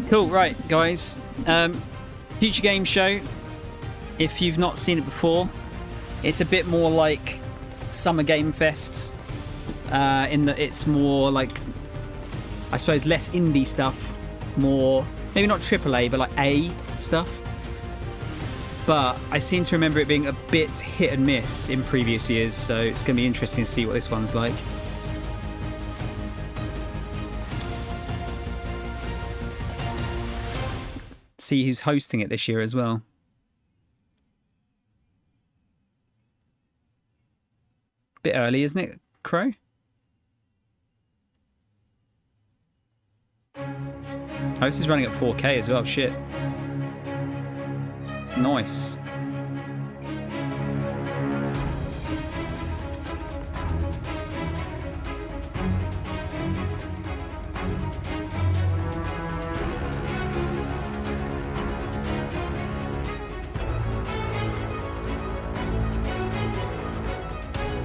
Cool, right, guys. Future Game Show. If you've not seen it before, it's a bit more like Summer Game Fests. In that it's more like, I suppose, less indie stuff. More, maybe not AAA, but like A stuff. But I seem to remember it being a bit hit and miss in previous years, so it's going to be interesting to see what this one's like. See who's hosting it this year as well. Bit early, isn't it, Crow? Oh, this is running at 4K as well. Shit. Nice.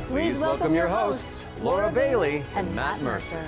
Please welcome your hosts, Laura Bailey and Matt Mercer.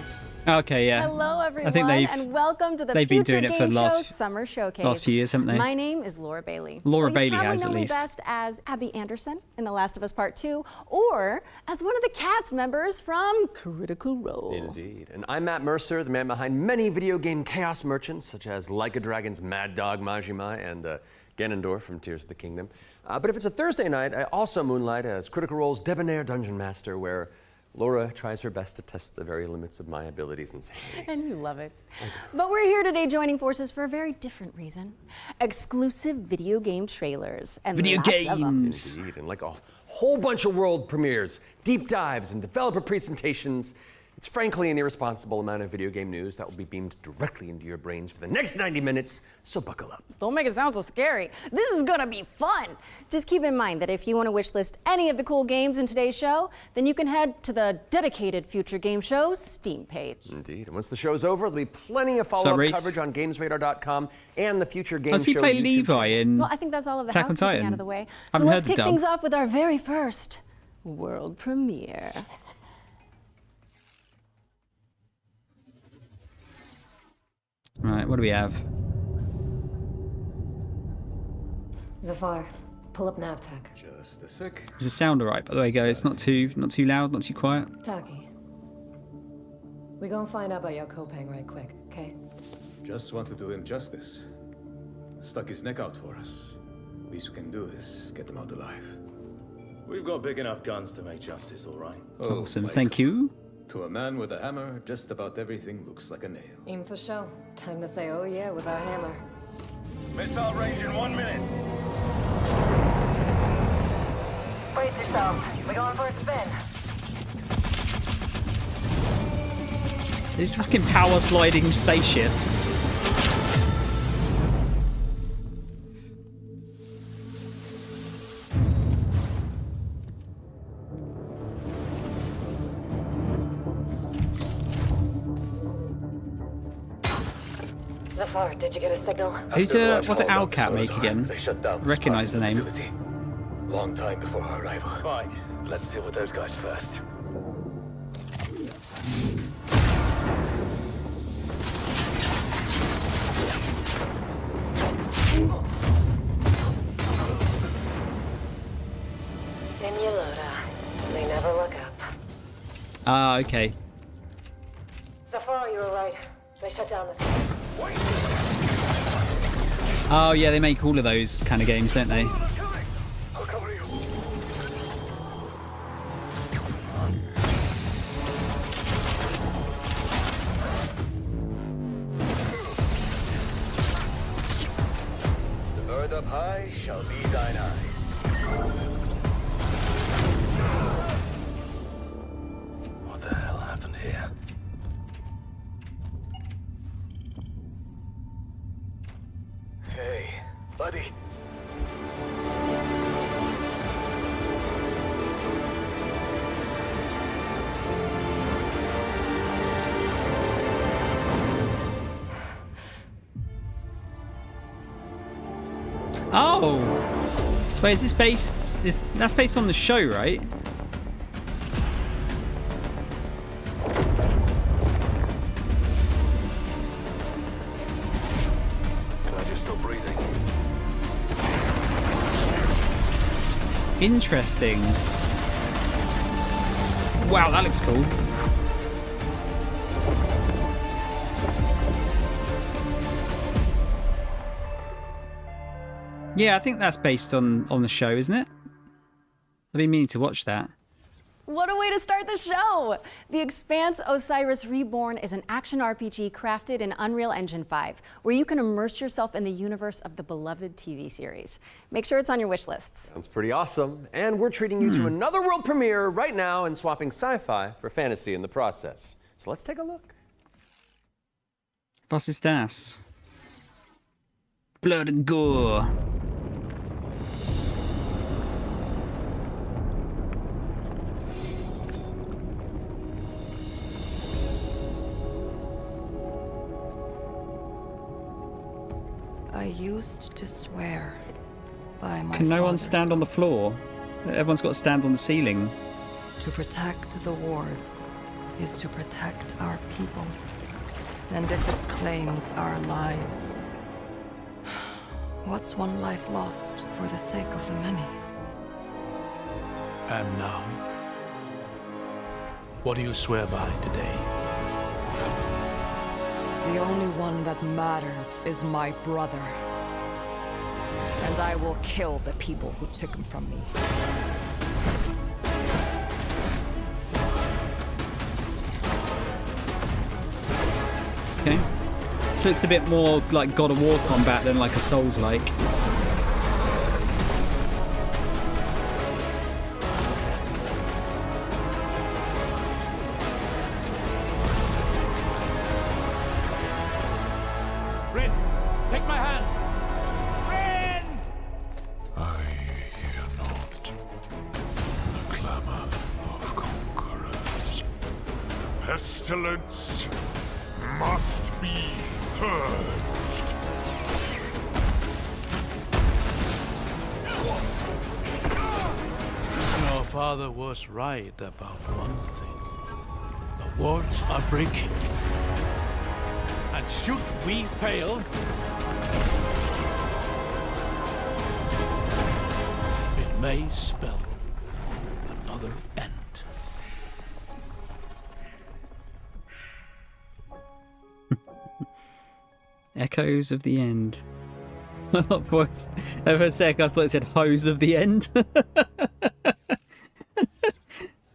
Okay, yeah. Hello, everyone, I think and welcome to the they've Future been doing it for Game the Show's Summer Showcase. last few years, haven't they? My name is Laura Bailey. Laura You Bailey probably has, know at me least. best as Abby Anderson in The Last of Us Part 2, or as one of the cast members from Critical Role. Indeed. And I'm Matt Mercer, the man behind many video game chaos merchants, such as Like a Dragon's Mad Dog Majima and Ganondorf from Tears of the Kingdom. But if it's a Thursday night, I also moonlight as Critical Role's debonair dungeon master, where Laura tries her best to test the very limits of my abilities and sanity. And you love it. But we're here today joining forces for a very different reason. Exclusive video game trailers. And Video lots of them. games. Indeed, and like a whole bunch of world premieres, deep dives, and developer presentations. It's frankly an irresponsible amount of video game news that will be beamed directly into your brains for the next 90 minutes, so buckle up. Don't make it sound so scary. This is gonna be fun. Just keep in mind that if you want to wishlist any of the cool games in today's show, then you can head to the dedicated Future Game Show's Steam page. Indeed, and once the show's over, there'll be plenty of follow-up Reese? coverage on GamesRadar.com and the Future Game Does Show he play YouTube Levi channel. in Well, I think that's all of the Attack on housekeeping Titan? out of the way. I So haven't let's heard the kick dub. things off with our very first world premiere. Right, what do we have? Zafar, pull up NavTech. Just a sec. Is the sound alright, by the way, guys? Not too loud, not too quiet. Taki. We gonna find out about your Kopang right quick, okay? Just want to do him justice. Stuck his neck out for us. Least we can do is get him out alive. We've got big enough guns to make justice, all right? Awesome, my thank you. To a man with a hammer, just about everything looks like a nail. Aim for show. Time to say oh yeah with our hammer. Missile range in 1 minute. Brace yourselves. We're going for a spin. These fucking power sliding spaceships. Zafar, did you get a signal? What did Owlcat make again? They shut down the Recognise the spy name. facility. Long time before our arrival. Fine, let's deal with those guys first. In Yolota. They never look up. Ah, okay. Zafar, you were right. They shut down the Oh yeah, they make all of those kind of games, don't they? I'll cover you. The bird up high shall be thine eyes. What the hell happened here? Hey, buddy. Oh! Wait, is this based... That's based on the show, right? Interesting. Wow, that looks cool. Yeah, I think that's based on the show, isn't it? I've been meaning to watch that. What a way to start the show! The Expanse Osiris Reborn is an action RPG crafted in Unreal Engine 5, where you can immerse yourself in the universe of the beloved TV series. Make sure it's on your wish lists. Sounds pretty awesome. And we're treating you to another world premiere right now and swapping sci-fi for fantasy in the process. So let's take a look. Was ist das? Blood and gore. I used to swear by my Can no one father's stand on the floor? Everyone's got to stand on the ceiling. To protect the wards is to protect our people. And if it claims our lives, what's one life lost for the sake of the many? And now, what do you swear by today? The only one that matters is my brother. And I will kill the people who took him from me. Okay. This looks a bit more like God of War combat than like a Souls-like. Rin, take my hand! Rin! I hear not the clamor of conquerors. Pestilence must be purged. Your father was right about one thing. The wards are breaking. And should we fail, it may spell another end. Echoes of the end. For a sec, I thought it said hose of the end.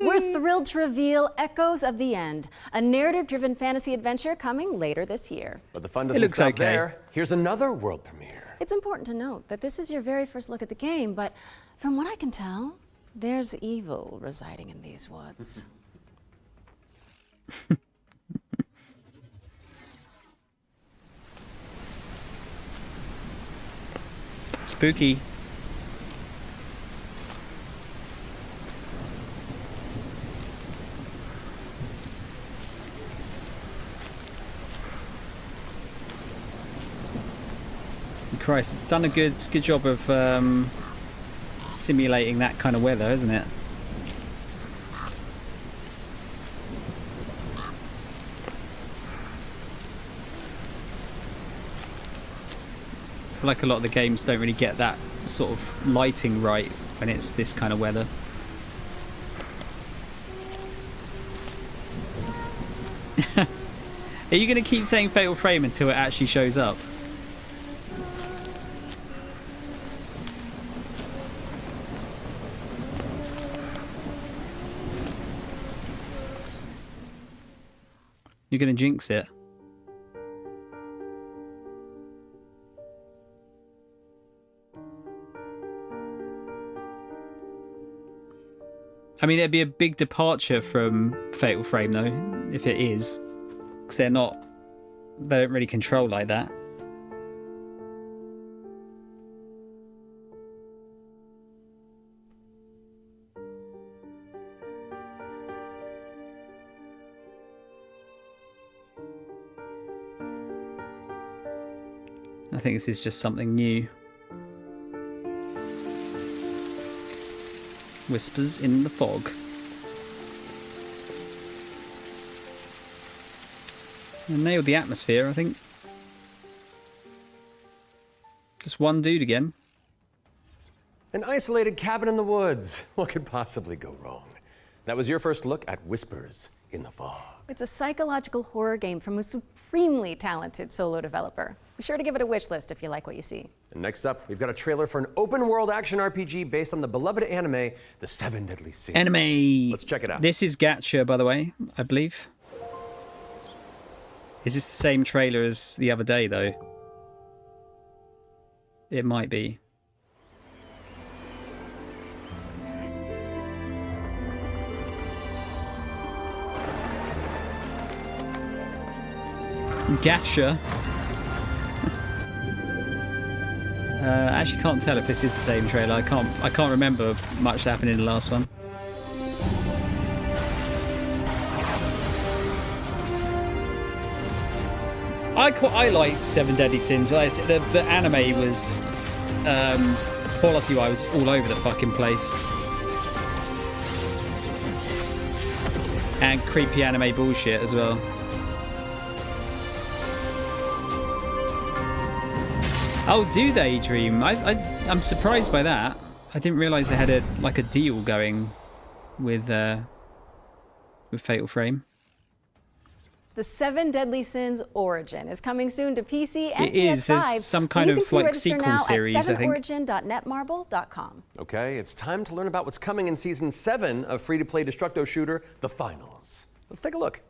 We're thrilled to reveal Echoes of the End, a narrative-driven fantasy adventure coming later this year. But the fun doesn't looks stop okay. there. Here's another world premiere. It's important to note that this is your very first look at the game, but from what I can tell, there's evil residing in these woods. Spooky. Christ, it's done a good job of simulating that kind of weather, hasn't it? I feel like a lot of the games don't really get that sort of lighting right when it's this kind of weather. Are you going to keep saying Fatal Frame until it actually shows up? You're going to jinx it. I mean, there'd be a big departure from Fatal Frame, though, if it is. Because they don't really control like that. I think this is just something new. Whispers in the fog. I nailed the atmosphere, I think. Just one dude again. An isolated cabin in the woods. What could possibly go wrong? That was your first look at Whispers in the Fog. It's a psychological horror game from a supremely talented solo developer. Be sure to give it a wish list if you like what you see. And next up, we've got a trailer for an open-world action RPG based on the beloved anime, The Seven Deadly Sins. Anime. Let's check it out. This is Gacha, by the way, I believe. Is this the same trailer as the other day, though? It might be. Gacha. I actually can't tell if this is the same trailer. I can't remember much that happened in the last one. I liked Seven Deadly Sins, but the anime was quality-wise all over the fucking place. And creepy anime bullshit as well. Oh, do they, Dream? I'm surprised by that. I didn't realise they had a deal going with Fatal Frame. The Seven Deadly Sins Origin is coming soon to PC and it is. PS5. There's some kind of like sequel series, I think. sevenorigin.netmarble.com. Okay, it's time to learn about what's coming in Season 7 of free-to-play Destructo shooter, The Finals. Let's take a look.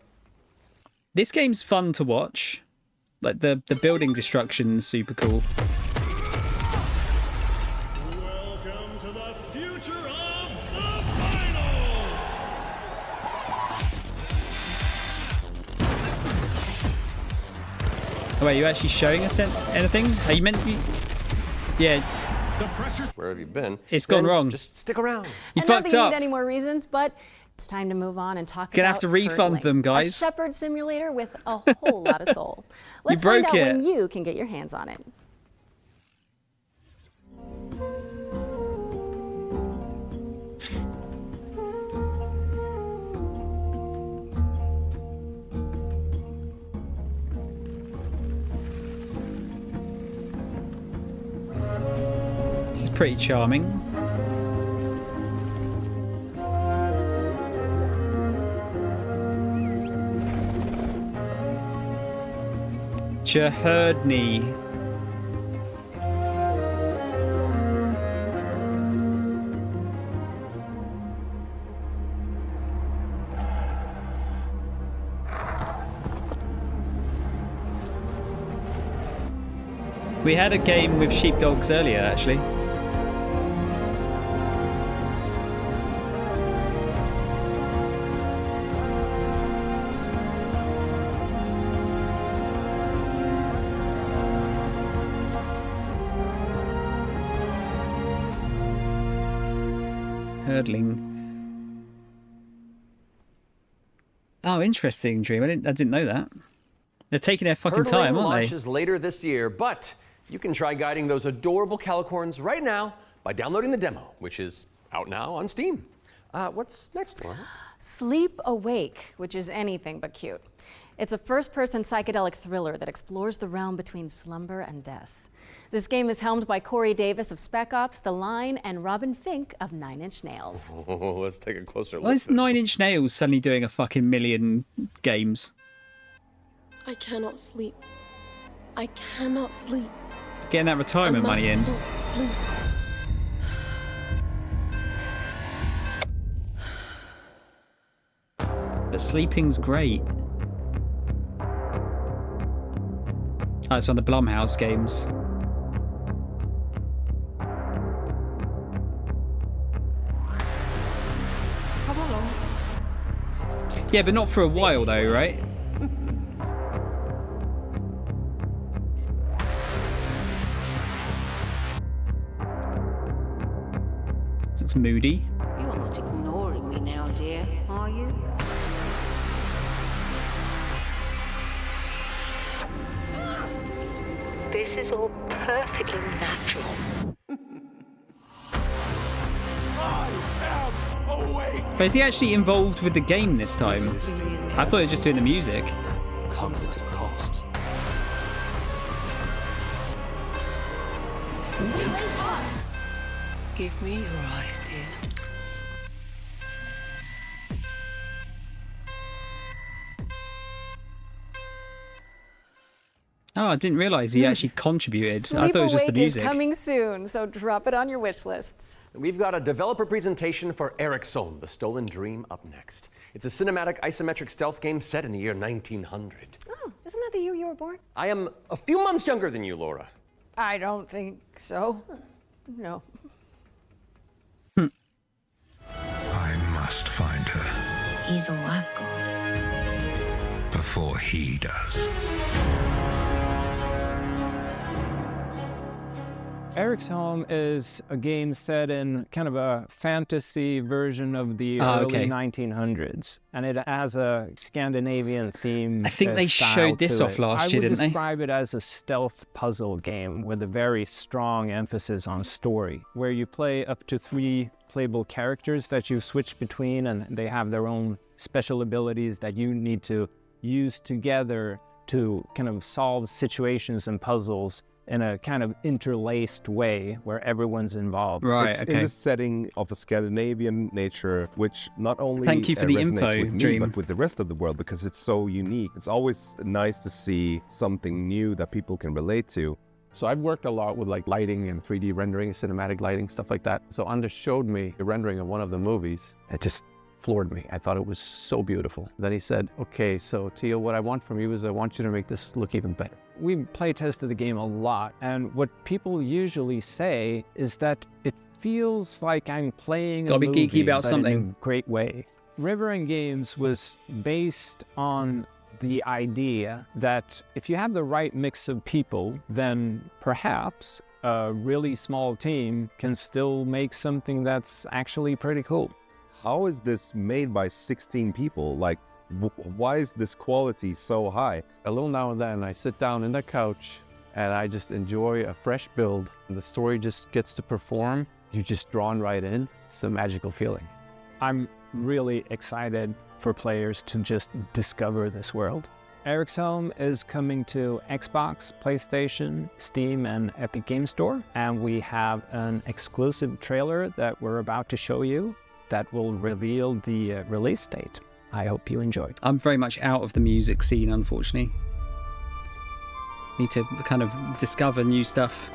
This game's fun to watch. Like, the building destruction's super cool. Welcome to the future of the finals! Oh, wait, are you actually showing us anything? Are you meant to be... Yeah. Where have you been? It's gone wrong. Just stick around. You and fucked not that you up. need any more reasons, but it's time to move on and talk Gonna about have to refund hurdling, them, guys. A shepherd simulator with a whole lot of soul. Let's broke find out it. when you can get your hands on it. This is pretty charming. Cheherdney. We had a game with sheepdogs earlier, actually. Hurdling. Oh, interesting, Dream. I didn't know that. They're taking their fucking time, aren't they? Launches later this year, but you can try guiding those adorable calicorns right now by downloading the demo, which is out now on Steam. What's next, Laura? Sleep Awake, which is anything but cute. It's a first-person psychedelic thriller that explores the realm between slumber and death. This game is helmed by Corey Davis of Spec Ops, The Line, and Robin Fink of 9 Inch Nails. Oh, let's take a closer look. Why is 9 Inch Nails suddenly doing a fucking million games? I cannot sleep. I cannot sleep. Getting that retirement money in. Not sleep. But sleeping's great. Oh, it's one of the Blumhouse games. Come along. Yeah, but not for a while though, right? Looks moody. You're not ignoring me now, dear, are you? This is all perfectly natural. But is he actually involved with the game this time? I thought he was just doing the music. Comes at a cost. Give me your idea. Oh, I didn't realize he actually contributed. I thought it was just the music. Is coming soon, so drop it on your wish lists. We've got a developer presentation for Eric Solm, The Stolen Dream, up next. It's a cinematic isometric stealth game set in the year 1900. Oh, isn't that the year you were born? I am a few months younger than you, Laura. I don't think so. No. I must find her. He's a lifeguard. Before he does. Eric's Home is a game set in kind of a fantasy version of the early 1900s, and it has a Scandinavian theme. I think they showed this off last year, didn't they? I would describe it as a stealth puzzle game with a very strong emphasis on story, where you play up to 3 playable characters that you switch between, and they have their own special abilities that you need to use together to kind of solve situations and puzzles in a kind of interlaced way where everyone's involved. Right, it's in the setting of a Scandinavian nature, which not only Thank you for the resonates info, with me, Dream. but with the rest of the world, because it's so unique. It's always nice to see something new that people can relate to. So I've worked a lot with like lighting and 3D rendering, cinematic lighting, stuff like that. So Anders showed me a rendering of one of the movies. It just floored me. I thought it was so beautiful. Then he said, okay, so Theo, what I want from you is I want you to make this look even better. We play tested the game a lot, and what people usually say is that it feels like I'm playing Gotta a be movie, geeky about but something. in a great way. River and Games was based on the idea that if you have the right mix of people, then perhaps a really small team can still make something that's actually pretty cool. How is this made by 16 people? Like, why is this quality so high? A little now and then I sit down in the couch and I just enjoy a fresh build. The story just gets to perform. You're just drawn right in. It's a magical feeling. I'm really excited for players to just discover this world. Eric's Home is coming to Xbox, PlayStation, Steam, and Epic Game Store. And we have an exclusive trailer that we're about to show you that will reveal the release date. I hope you enjoy. I'm very much out of the music scene, unfortunately. Need to kind of discover new stuff.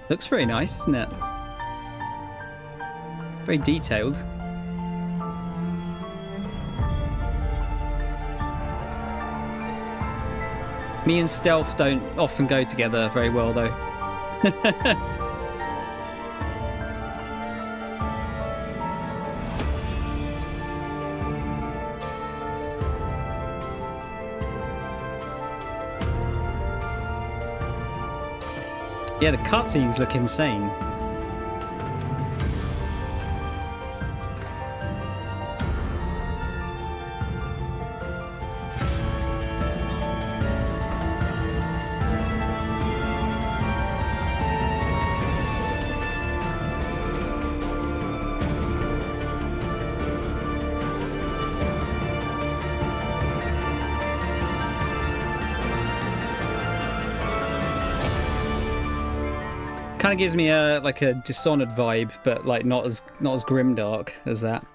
Looks very nice, doesn't it? Very detailed. Me and stealth don't often go together very well, though. Yeah, the cutscenes look insane. Kind of gives me a like a Dishonored vibe, but like not as grimdark as that.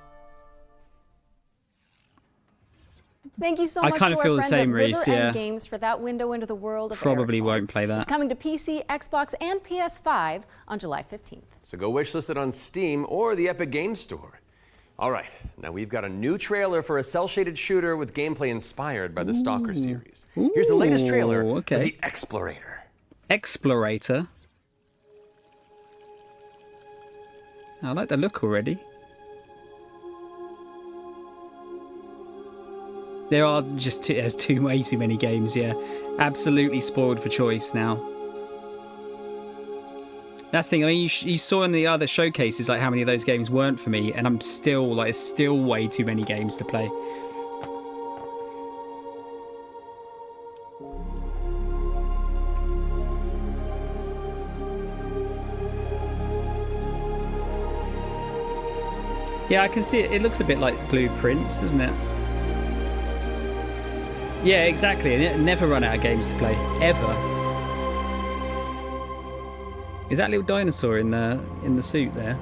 Thank you so I much kind to of feel our the friends same, at Reese, River yeah. End Games for that window into the world of Probably Eric's Home. won't play that. It's coming to PC, Xbox, and PS5 on July 15th. So go wishlist it on Steam or the Epic Games Store. All right, now we've got a new trailer for a cel-shaded shooter with gameplay inspired by the Stalker series. Here's the latest trailer for The Explorator. Explorator? I like the look already. There are just there's way too many games, yeah. Absolutely spoiled for choice now. That's the thing, I mean, you saw in the other showcases like how many of those games weren't for me, and I'm still, like, it's still way too many games to play. Yeah, I can see it. It looks a bit like Blueprints, doesn't it? Yeah, exactly. And never run out of games to play, ever. Is that little dinosaur in the suit there?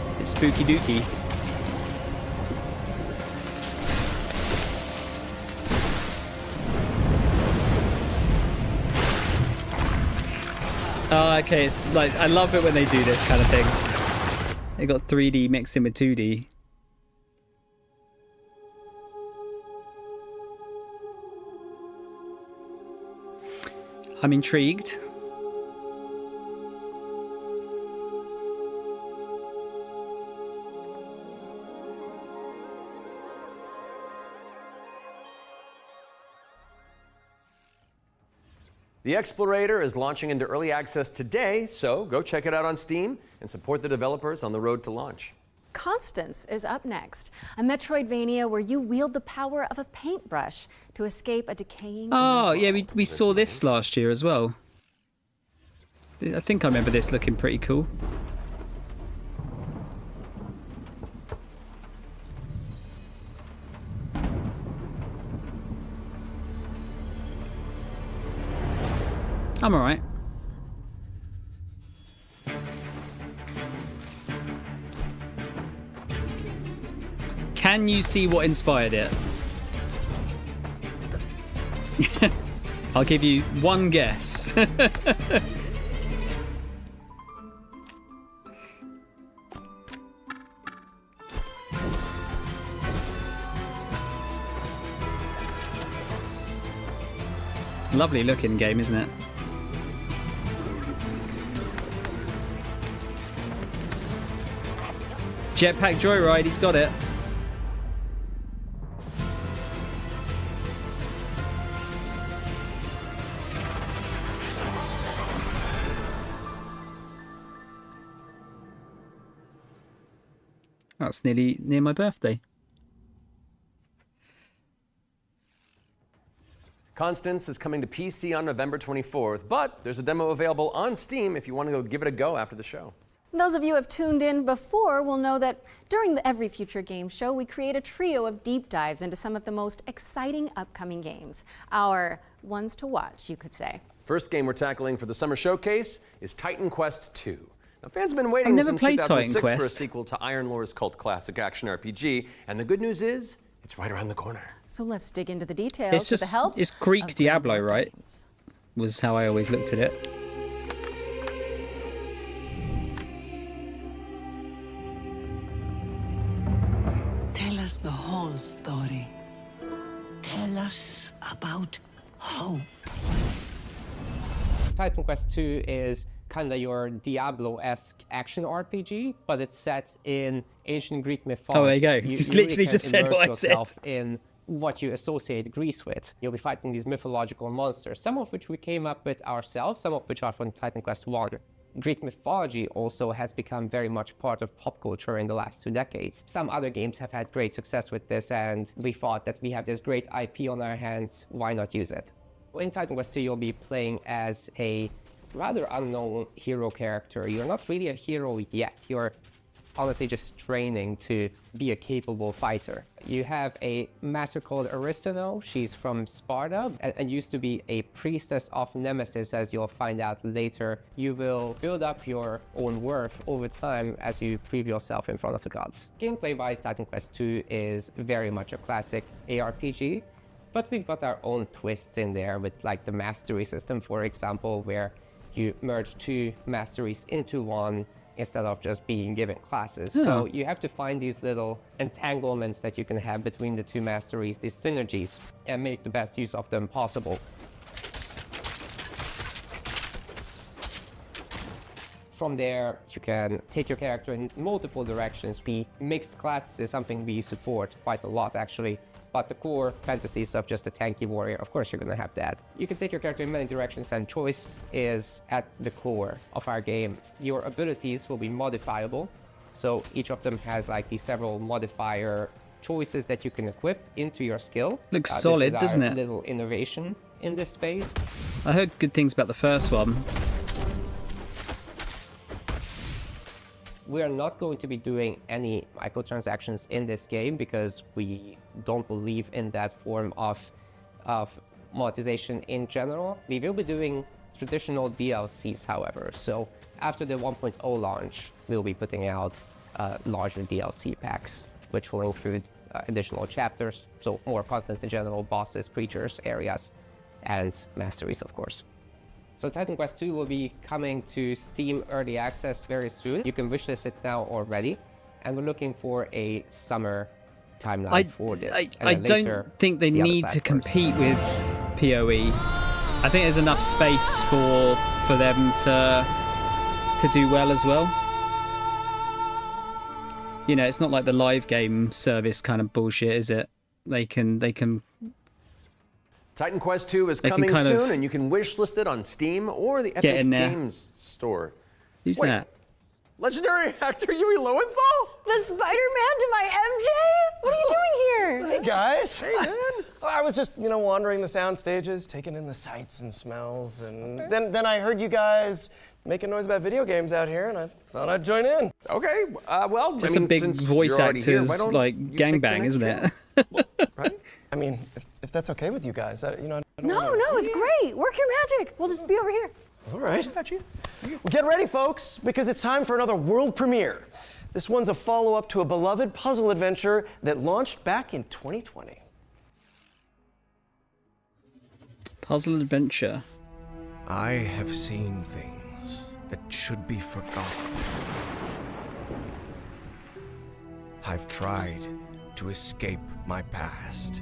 It's a bit spooky dooky. Oh, okay. It's like, I love it when they do this kind of thing. They got 3D mixed in with 2D. I'm intrigued. The Explorator is launching into early access today, so go check it out on Steam and support the developers on the road to launch. Constance is up next, a Metroidvania where you wield the power of a paintbrush to escape a decaying... Oh, yeah, we saw this last year as well. I think I remember this looking pretty cool. I'm alright. Can you see what inspired it? I'll give you one guess. It's a lovely looking game, isn't it? Jetpack Joyride, he's got it. That's nearly near my birthday. Constance is coming to PC on November 24th, but there's a demo available on Steam if you want to go give it a go after the show. Those of you who have tuned in before will know that during the Every Future Game Show, we create a trio of deep dives into some of the most exciting upcoming games. Our ones to watch, you could say. First game we're tackling for the summer showcase is Titan Quest II. Now, fans have been waiting I've never since played 2006 Titan for a Quest. sequel to Iron Lore's cult classic action RPG, and the good news is, it's right around the corner. So let's dig into the details It's with just the help it's Greek of Diablo, Greenwood right? Games. Was how I always looked at it. Tell us the whole story. Tell us about hope. Titan Quest II is kind of your Diablo-esque action RPG, but it's set in ancient Greek mythology. Oh, there you go. Just literally can just said immerse what I said. yourself in what you associate Greece with. You'll be fighting these mythological monsters, some of which we came up with ourselves, some of which are from Titan Quest I. Greek mythology also has become very much part of pop culture in the last 2 decades. Some other games have had great success with this, and we thought that we have this great IP on our hands, why not use it? In Titan Quest II, you'll be playing as a rather unknown hero character. You're not really a hero yet. You're honestly just training to be a capable fighter. You have a master called Aristano. She's from Sparta and used to be a priestess of Nemesis, as you'll find out later. You will build up your own worth over time as you prove yourself in front of the gods. Gameplay-wise, Titan Quest II is very much a classic ARPG, but we've got our own twists in there with like the mastery system, for example, where you merge 2 masteries into one instead of just being given classes. Yeah. So you have to find these little entanglements that you can have between the 2 masteries, these synergies, and make the best use of them possible. From there, you can take your character in multiple directions. Mixed classes is something we support quite a lot, actually. But the core fantasy stuff, just a tanky warrior, of course you're gonna have that. You can take your character in many directions, and choice is at the core of our game. Your abilities will be modifiable, so each of them has like these several modifier choices that you can equip into your skill. Looks solid, doesn't it? Little innovation in this space. I heard good things about the first one. We are not going to be doing any microtransactions in this game because we don't believe in that form of monetization in general. We will be doing traditional DLCs, however. So after the 1.0 launch, we'll be putting out larger DLC packs, which will include additional chapters, so more content in general, bosses, creatures, areas, and masteries, of course. So Titan Quest 2 will be coming to Steam Early Access very soon. You can wishlist it now already, and we're looking for a summer timeline for this. I don't think they need to compete with PoE. I think there's enough space for them to do well as well. You know, it's not like the live game service kind of bullshit, is it? They can. Titan Quest 2 is coming soon, and you can wishlist it on Steam or the Epic Games Store. Who's that? Legendary actor Yui Lowenthal? The Spider-Man to my MJ? What are you doing here? Hey, guys. Hey, man. I was just, wandering the sound stages, taking in the sights and smells, and then I heard you guys making noise about video games out here, and I thought I'd join in. Okay, well, just a big voice actors like gangbang, isn't it? Right? I mean, if that's okay with you guys, I don't No, it's great. Work your magic. We'll just be over here. All right. Got you. Well, get ready, folks, because it's time for another world premiere. This one's a follow-up to a beloved puzzle adventure that launched back in 2020. Puzzle adventure. I have seen things that should be forgotten. I've tried to escape my past.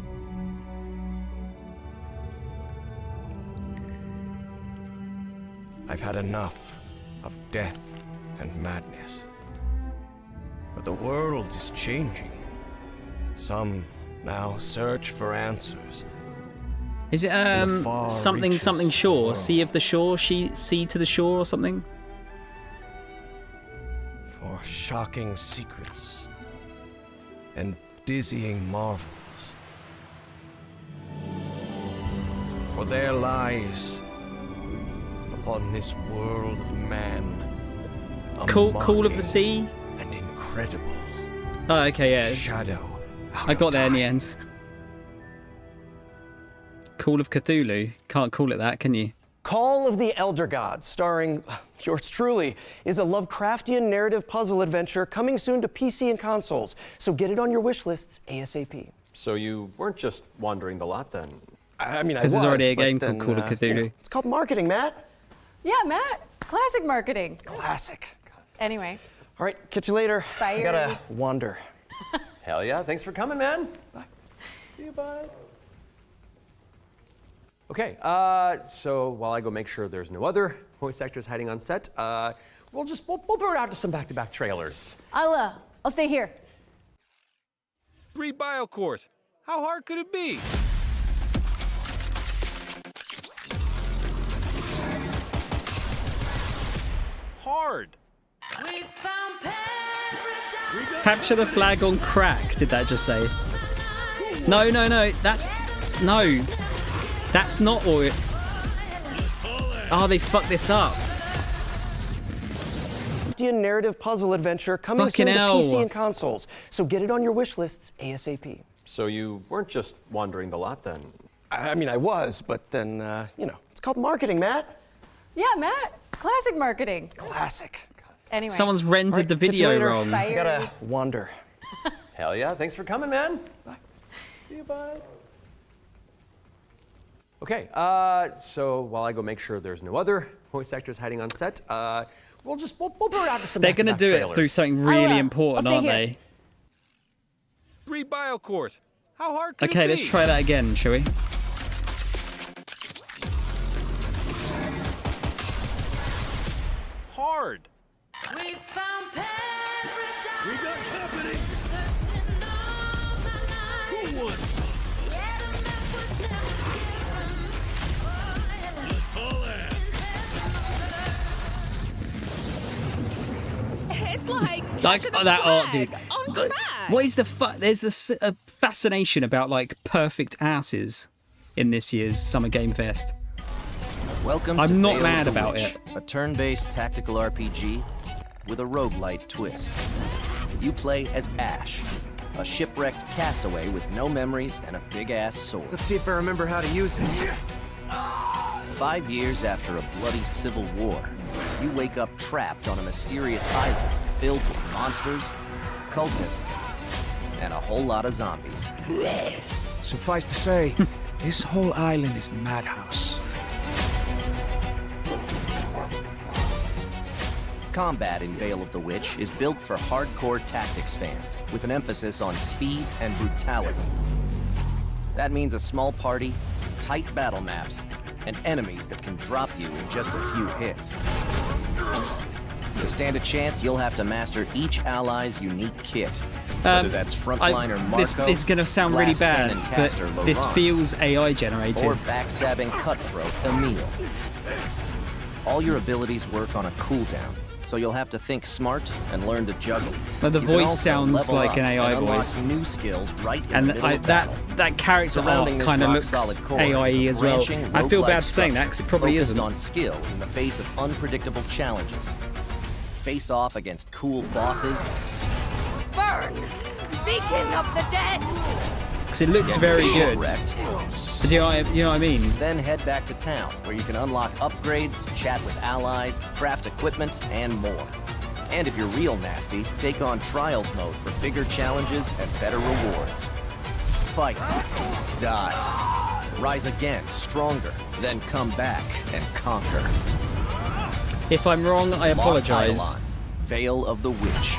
I've had enough of death and madness. But the world is changing. Some now search for answers. Is it something shore? Sea of the shore? Sea to the shore or something? For shocking secrets and dizzying marvels. For there lies upon this world of man a Call of the Sea? and incredible Oh, okay, yeah. shadow. I got there in the end. Call of Cthulhu. Can't call it that, can you? Call of the Elder Gods, starring yours truly, is a Lovecraftian narrative puzzle adventure coming soon to PC and consoles. So get it on your wish lists ASAP. So you weren't just wandering the lot then? I mean, I Because was, there's already a but game then, called Call of Cthulhu. It's called marketing, Matt. Yeah, Matt. Classic marketing. Classic. Anyway. All right, catch you later. Bye, I gotta wander. Hell yeah, thanks for coming, man. Bye. See you, bye. Okay, so while I go make sure there's no other voice actors hiding on set, we'll throw it out to some back-to-back trailers. I'll stay here. Free bio course. How hard could it be? Hard. We found paradise. Capture the flag on crack, did that just say? No, that's not what it... Oh, they fucked this up. Narrative puzzle adventure coming Fucking soon to hell. PC and consoles. So get it on your wish lists ASAP. So you weren't just wandering the lot then? I mean, I was, but then, it's called marketing, Matt. Yeah, Matt. Classic marketing. Classic. Anyway. Someone's rendered the Catch you video later. wrong. Bye, I gotta wander. Hell yeah, thanks for coming, man. Bye. See you, bye. Okay, so while I go make sure there's no other voice actors hiding on set, we'll throw it out to some They're going to back-to-back do it trailers. through something really important, I'll aren't stay here. they? Free bio course. How hard could Okay, it be? let's try that again, shall we? Hard. We found paradise. We got company. Searching all my life. Who wants some? Yeah, the map was never given. Oh, yeah. Let's haul ass. It's like Like capture the that art, flag dude. on crack. What is the There's this fascination about like perfect asses in this year's Summer Game Fest. Welcome to I'm not Veil mad of the about Witch, it. a turn-based tactical RPG with a roguelite twist. You play as Ash, a shipwrecked castaway with no memories and a big-ass sword. Let's see if I remember how to use it. 5 years after a bloody civil war, you wake up trapped on a mysterious island filled with monsters, cultists, and a whole lot of zombies. Suffice to say, this whole island is madhouse. Combat in Vale of the Witch is built for hardcore tactics fans, with an emphasis on speed and brutality. That means a small party, tight battle maps, and enemies that can drop you in just a few hits. To stand a chance, you'll have to master each ally's unique kit. Whether that's frontliner Marco, this is going to sound really bad, but this feels AI generated. Or backstabbing cutthroat Emil. All your abilities work on a cooldown, so you'll have to think smart and learn to juggle. But the voice sounds like an AI voice. New skills right in and the middle of battle. that character art kind of looks AI as well. I feel bad for saying that because it probably isn't. On skill in the face of unpredictable challenges. Face off against cool bosses. Burn! Beacon of the dead! Because it looks very good. But do you know what I mean? Then head back to town, where you can unlock upgrades, chat with allies, craft equipment, and more. And if you're real nasty, take on Trials mode for bigger challenges and better rewards. Fight, die, rise again, stronger, then come back and conquer. If I'm wrong, I apologize. Vale of the Witch.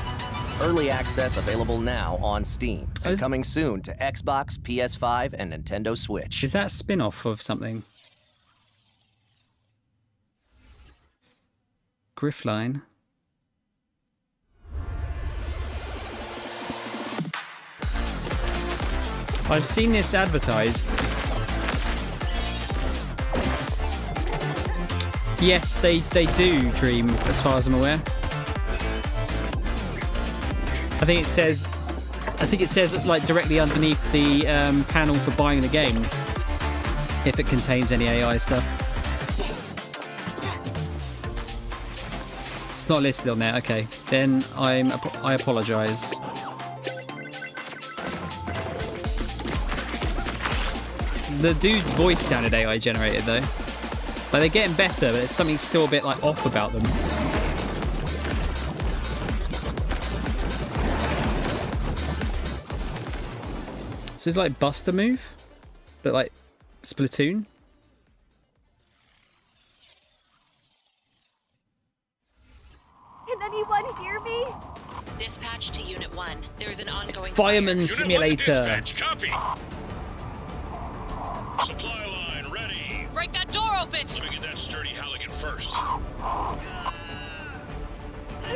Early access available now on Steam, and coming soon to Xbox, PS5, and Nintendo Switch. Is that a spin-off of something? Griffline. I've seen this advertised. Yes, they do Dream, as far as I'm aware. I think it says like directly underneath the panel for buying the game if it contains any AI stuff. It's not listed on there. Okay, then I apologize. The dude's voice sounded AI generated though. Like they're getting better, but there's something still a bit like off about them. So it's like Buster move, but like Splatoon. Can anyone hear me? Dispatch to Unit 1. There's an ongoing Fireman Simulator. Copy. Supply line ready. Break that door open. Let me get that sturdy Halligan first. The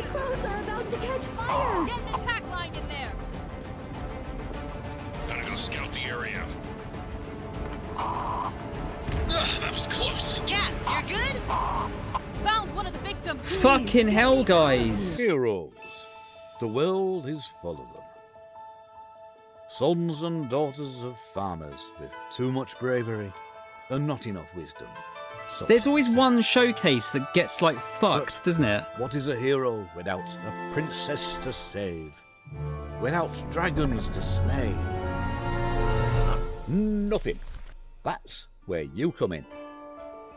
crows are about to catch fire. Get an attack line in there. Gotta go scout the area. That was close. Cat, you're good? Found one of the victims. Fucking hell, guys. Heroes. The world is full of them. Sons and daughters of farmers with too much bravery and not enough wisdom. So There's always one showcase that gets like fucked, doesn't it? what is a hero without a princess to save? Without dragons to slay? Nothing. That's where you come in.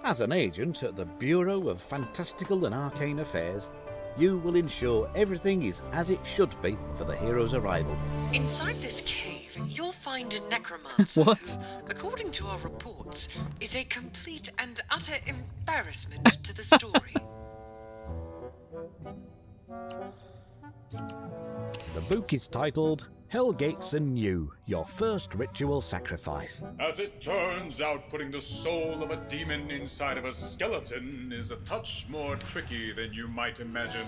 As an agent at the Bureau of Fantastical and Arcane Affairs, you will ensure everything is as it should be for the hero's arrival. Inside this cave, you'll find a necromancer. What? According to our reports, is a complete and utter embarrassment to the story. The book is titled Hellgates Anew, Your First Ritual Sacrifice. As it turns out, putting the soul of a demon inside of a skeleton is a touch more tricky than you might imagine.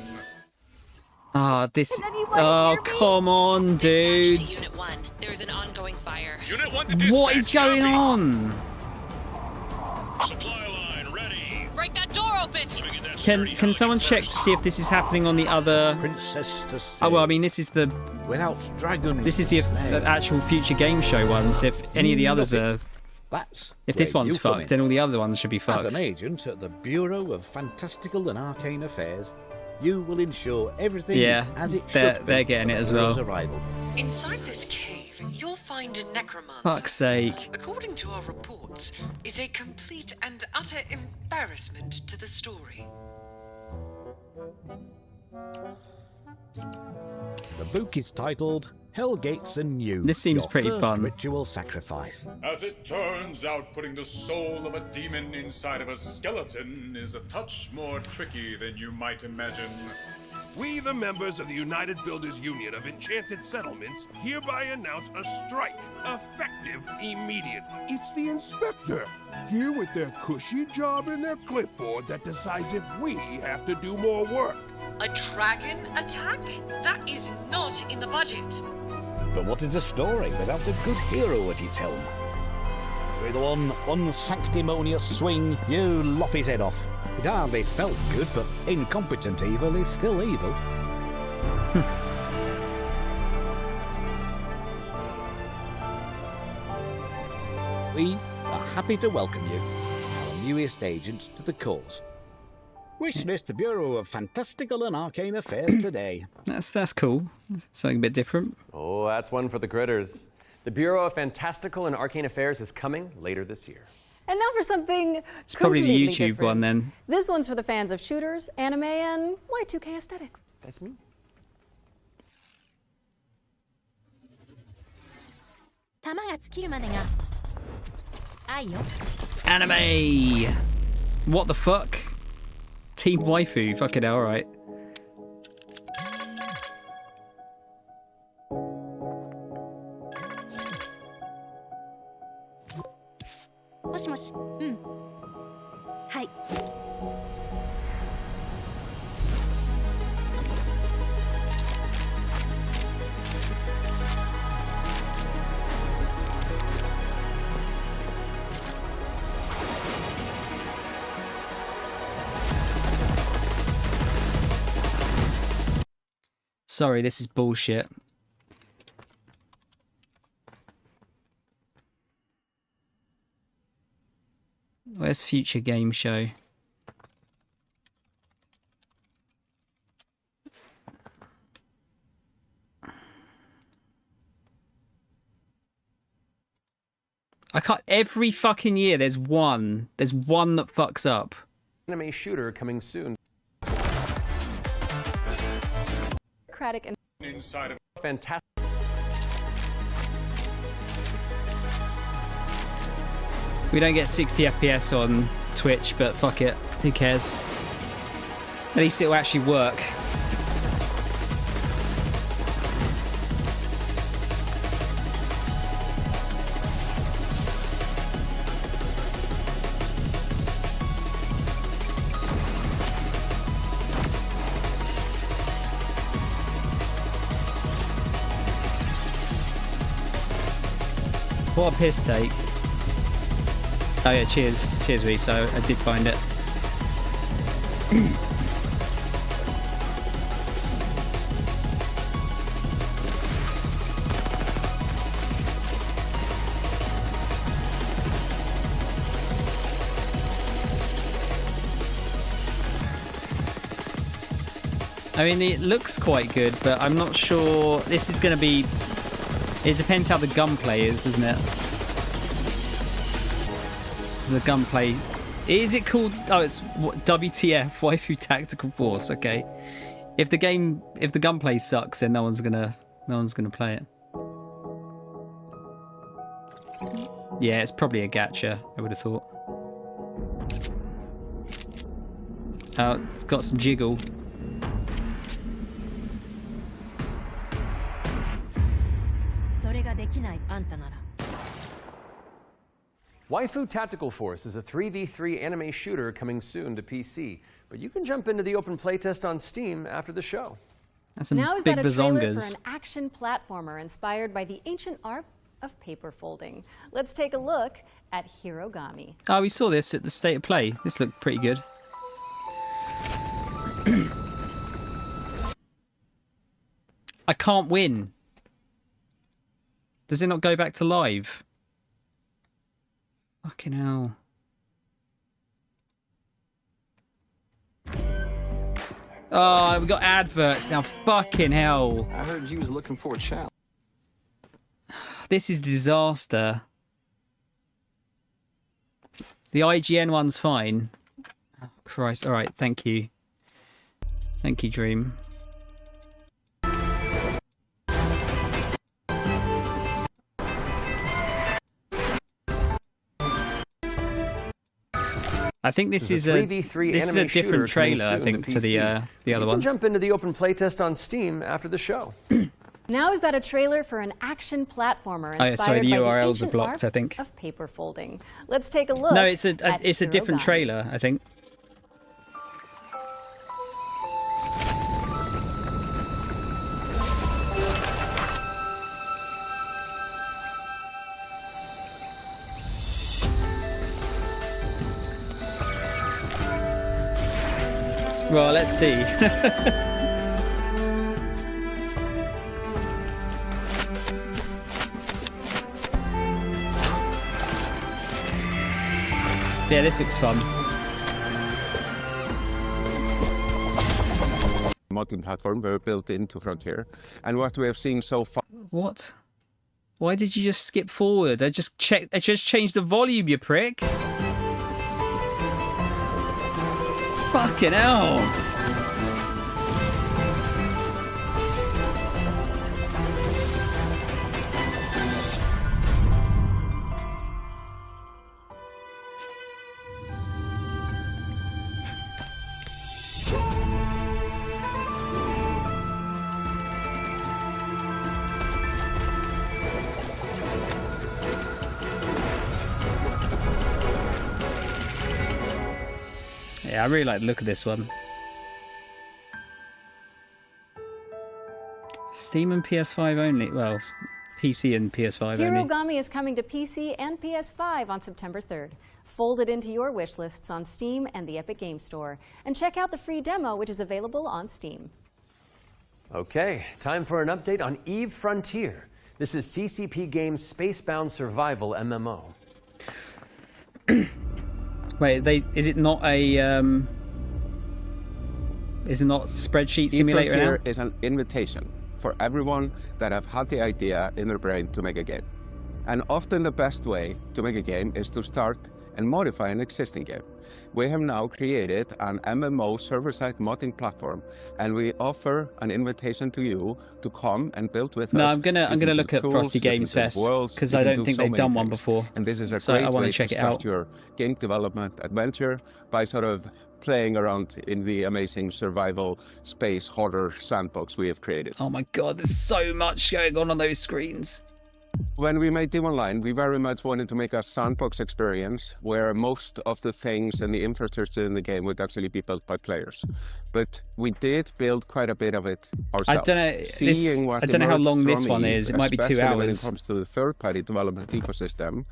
Oh, come on, dudes. Unit 1. There's an ongoing fire. Unit 1 to dispatch. What is going on? Supply line ready. Break that door open. Can someone check to see if this is happening on the other? Princess to save. Oh well, I mean this is the Without dragons. This is the actual future game show ones. If any of the others are, That's if this where one's you come fucked, in. then all the other ones should be fucked. As an agent at the Bureau of Fantastical and Arcane Affairs, you will ensure everything Yeah, is as it they're- should be they're getting for it the as hero's well. arrival. Inside this cave, you'll find a necromancer. Fuck's sake. According to our reports, is a complete and utter embarrassment to the story. The book is titled Hellgates and You. This seems Your pretty first fun. Ritual sacrifice. As it turns out, putting the soul of a demon inside of a skeleton is a touch more tricky than you might imagine. We, the members of the United Builders Union of Enchanted Settlements, hereby announce a strike, effective immediately. It's the inspector, here with their cushy job and their clipboard that decides if we have to do more work. A dragon attack? That is not in the budget. But what is a story without a good hero at its helm? With one unsanctimonious swing, you lop his head off. It hardly felt good, but incompetent evil is still evil. We are happy to welcome you, our newest agent to the cause. Wish list the Bureau of Fantastical and Arcane Affairs today. That's cool. Something a bit different. Oh, that's one for the critters. The Bureau of Fantastical and Arcane Affairs is coming later this year. And now for something It's probably the completely YouTube different. one then. This one's for the fans of shooters, anime, and Y2K aesthetics. That's me. Anime! What the fuck? Team waifu, fucking hell, alright. Sorry, this is bullshit. Where's Future Game Show? I can't. Every fucking year, there's one. There's one that fucks up. Anime shooter coming soon. And Inside of Fantastic. We don't get 60 FPS on Twitch, but fuck it. Who cares? At least it'll actually work. What a piss take. Oh yeah, cheers. Cheers, Reese. I did find it. I mean, it looks quite good, but I'm not sure. This is going to be... It depends how the gunplay is, doesn't it? The gunplay... Is it called... Oh, it's what, WTF, Waifu Tactical Force, okay. If the gunplay sucks, then no one's gonna play it. Yeah, it's probably a gacha, I would have thought. Oh, it's got some jiggle. Waifu Tactical Force is a 3v3 anime shooter coming soon to PC, but you can jump into the open playtest on Steam after the show. That's some now we've big got a trailer bazongas. for an action platformer inspired by the ancient art of paper folding. Let's take a look at Hirogami. Oh, we saw this at the State of Play. This looked pretty good. I can't win. Does it not go back to live? Fucking hell. Oh, we got adverts now. Fucking hell. I heard you was looking for a challenge. This is disaster. The IGN one's fine. Oh, Christ. All right. Thank you. Thank you, Dream. I think this is a 3v3 this is a anime shooter different coming trailer. I soon think to to the PC. other You one. can jump into the open playtest on Steam after the show. Now we've got a trailer for an action platformer Oh, inspired yeah, sorry, the by URLs are ancient blocked, art I think. of paper folding. Let's take a look. No, it's a at different Hirogami. trailer. I think. Well, let's see. Yeah, this looks fun. Modding platform were built into Frontier, and what we have seen so far. What? Why did you just skip forward? I just checked. I just changed the volume, you prick. Fucking hell. Yeah, I really like the look of this one. Steam and PS5 only. Well, PC and PS5 only. Hirogami is coming to PC and PS5 on September 3rd. Fold it into your wish lists on Steam and the Epic Games Store. And check out the free demo, which is available on Steam. Okay, time for an update on Eve Frontier. This is CCP Games' Spacebound Survival MMO. Wait, is it not a is it not spreadsheet simulator now? E-Frontier is an invitation for everyone that have had the idea in their brain to make a game. And often the best way to make a game is to start and modify an existing game. We have now created an MMO server-side modding platform, and we offer an invitation to you to come and build with us. No, I'm gonna look at Frosty Games Fest because I don't think they've done one before. And this is a so great I want way to check to it start out. your game development adventure by sort of playing around in the amazing survival space horror sandbox we have created. Oh my god, there's so much going on those screens. When we made Eve Online, we very much wanted to make a sandbox experience where most of the things and the infrastructure in the game would actually be built by players. But we did build quite a bit of it ourselves. I don't know how long this one is. It might be 2 especially hours. When it comes to the third-party development ecosystem,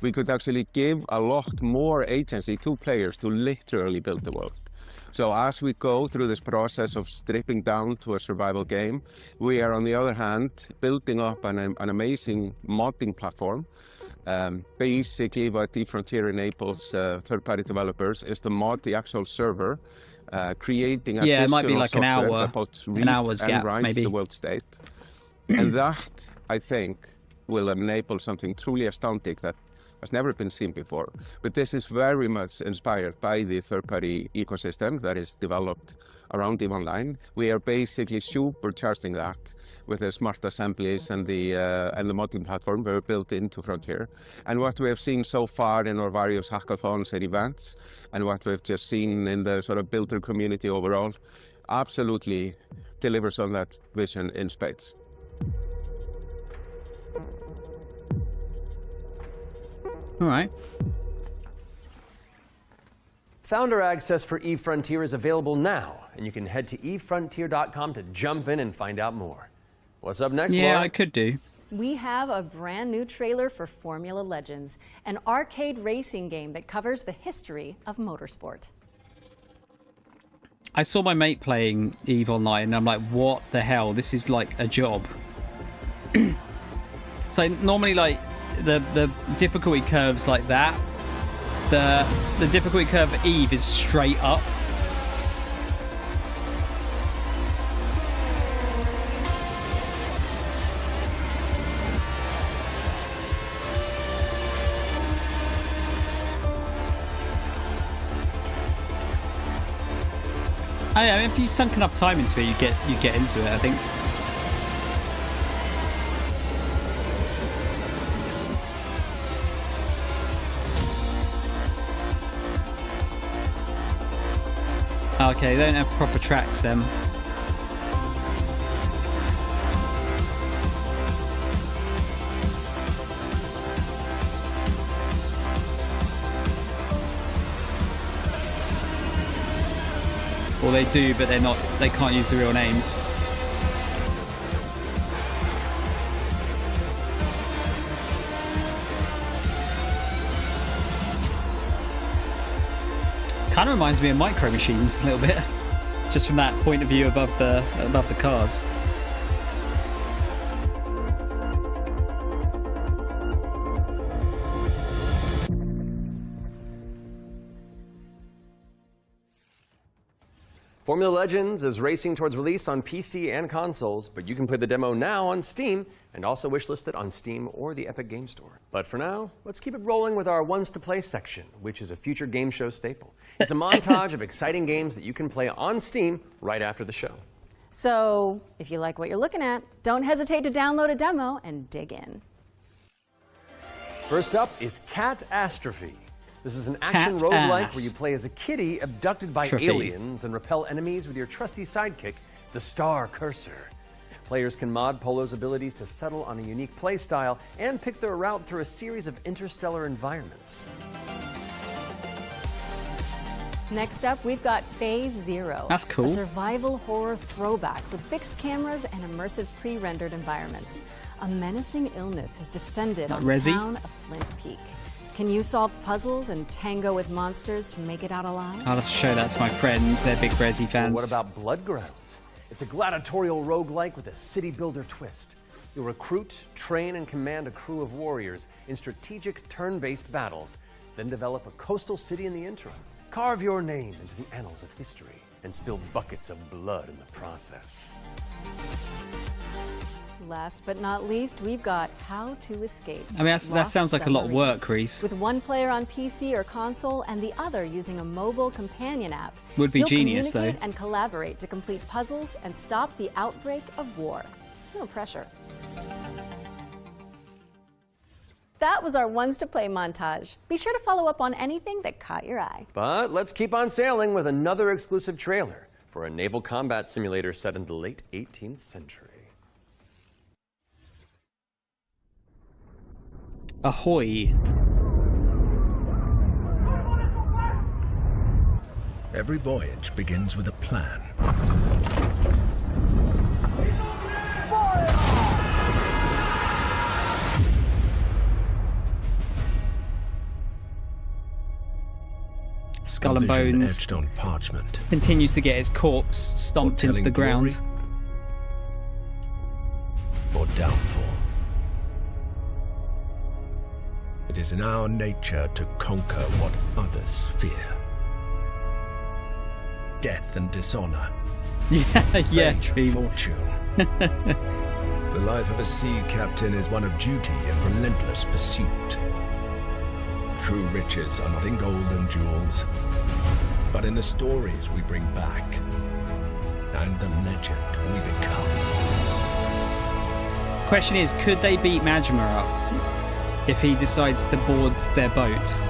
we could actually give a lot more agency to players to literally build the world. So as we go through this process of stripping down to a survival game, we are on the other hand building up an amazing modding platform. Basically what Eve Frontier enables third-party developers is to mod the actual server, creating Yeah, it might be additional like an software hour, that both an read hour's and gap, writes maybe. the world state. And that, I think, will enable something truly astounding that has never been seen before. But this is very much inspired by the third-party ecosystem that is developed around Eve Online. We are basically supercharging that with the smart assemblies and the modding platform were built into Frontier. And what we have seen so far in our various hackathons and events, and what we've just seen in the sort of builder community overall, absolutely delivers on that vision in spades. All right. Founder access for Eve Frontier is available now, and you can head to evefrontier.com to jump in and find out more. What's up next, Yeah, Laura? I could do. We have a brand new trailer for Formula Legends, an arcade racing game that covers the history of motorsport. I saw my mate playing Eve Online, and I'm like, what the hell? This is like a job. So normally, like the difficulty curves like that, the difficulty curve for Eve is straight up. I mean, if you sunk enough time into it, you get into it, I think. Okay, they don't have proper tracks then. Well, they do, but they can't use the real names. Kind of reminds me of Micro Machines a little bit, just from that point of view above the cars. Formula Legends is racing towards release on PC and consoles, but you can play the demo now on Steam and also wishlist it on Steam or the Epic Game Store. But for now, let's keep it rolling with our Ones to Play section, which is a future game show staple. It's a montage of exciting games that you can play on Steam right after the show. So if you like what you're looking at, don't hesitate to download a demo and dig in. First up is Catastrophe. This is an action roguelike where you play as a kitty abducted by aliens and repel enemies with your trusty sidekick, the Star Cursor. Players can mod Polo's abilities to settle on a unique playstyle and pick their route through a series of interstellar environments. Next up, we've got Phase Zero. That's cool. A survival horror throwback with fixed cameras and immersive pre-rendered environments. A menacing illness has descended on the town of Flint Peak. Can you solve puzzles and tango with monsters to make it out alive? I'll have to show that to my friends. They're big Resi fans. What about Bloodgrounds? It's a gladiatorial roguelike with a city builder twist. You'll recruit, train, and command a crew of warriors in strategic turn-based battles, then develop a coastal city in the interim. Carve your name into the annals of history and spill buckets of blood in the process. Last but not least, we've got How to Escape. I mean, that sounds like a lot of work, Reese. With one player on PC or console and the other using a mobile companion app. Would be genius, though. You'll communicate and collaborate to complete puzzles and stop the outbreak of war. No pressure. That was our Ones to Play montage. Be sure to follow up on anything that caught your eye. But let's keep on sailing with another exclusive trailer for a naval combat simulator set in the late 18th century. Ahoy. Every voyage begins with a plan. Skull and Bones etched on parchment. continues to get his corpse stomped into the ground. Or downfall. It is in our nature to conquer what others fear. Death and dishonor. Yeah, true. Fortune. The life of a sea captain is one of duty and relentless pursuit. True riches are not in gold and jewels, but in the stories we bring back and the legend we become. Question is, could they beat Majima up if he decides to board their boat?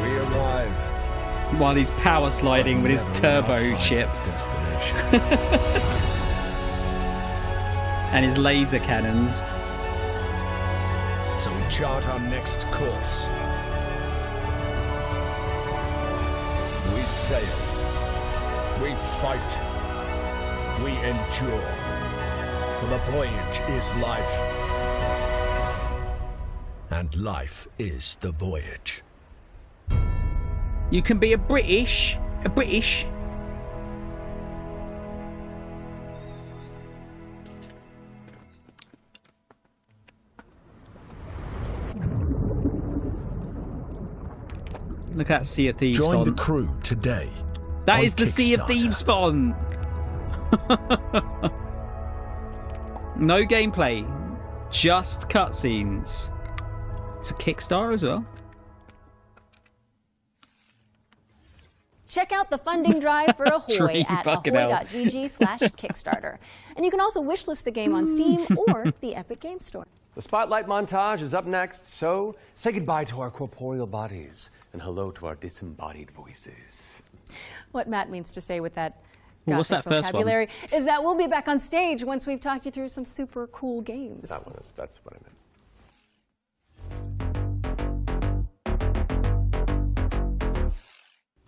We arrive while he's power sliding with his turbo ship and his laser cannons. So we chart our next course. We sail. We fight. We endure. For the voyage is life. And life is the voyage. You can be a British. Look at that Sea of Thieves Join font. the crew today. That is the Sea of Thieves font. No gameplay, just cutscenes. It's a Kickstarter as well. Check out the funding drive for Ahoy Dream, at fucking hell. ahoy.gg/Kickstarter. And you can also wishlist the game on Steam or the Epic Game Store. The Spotlight montage is up next, so say goodbye to our corporeal bodies and hello to our disembodied voices. What Matt means to say with that Well, what's gothic that first one? vocabulary is that we'll be back on stage once we've talked you through some super cool games. That's what I meant.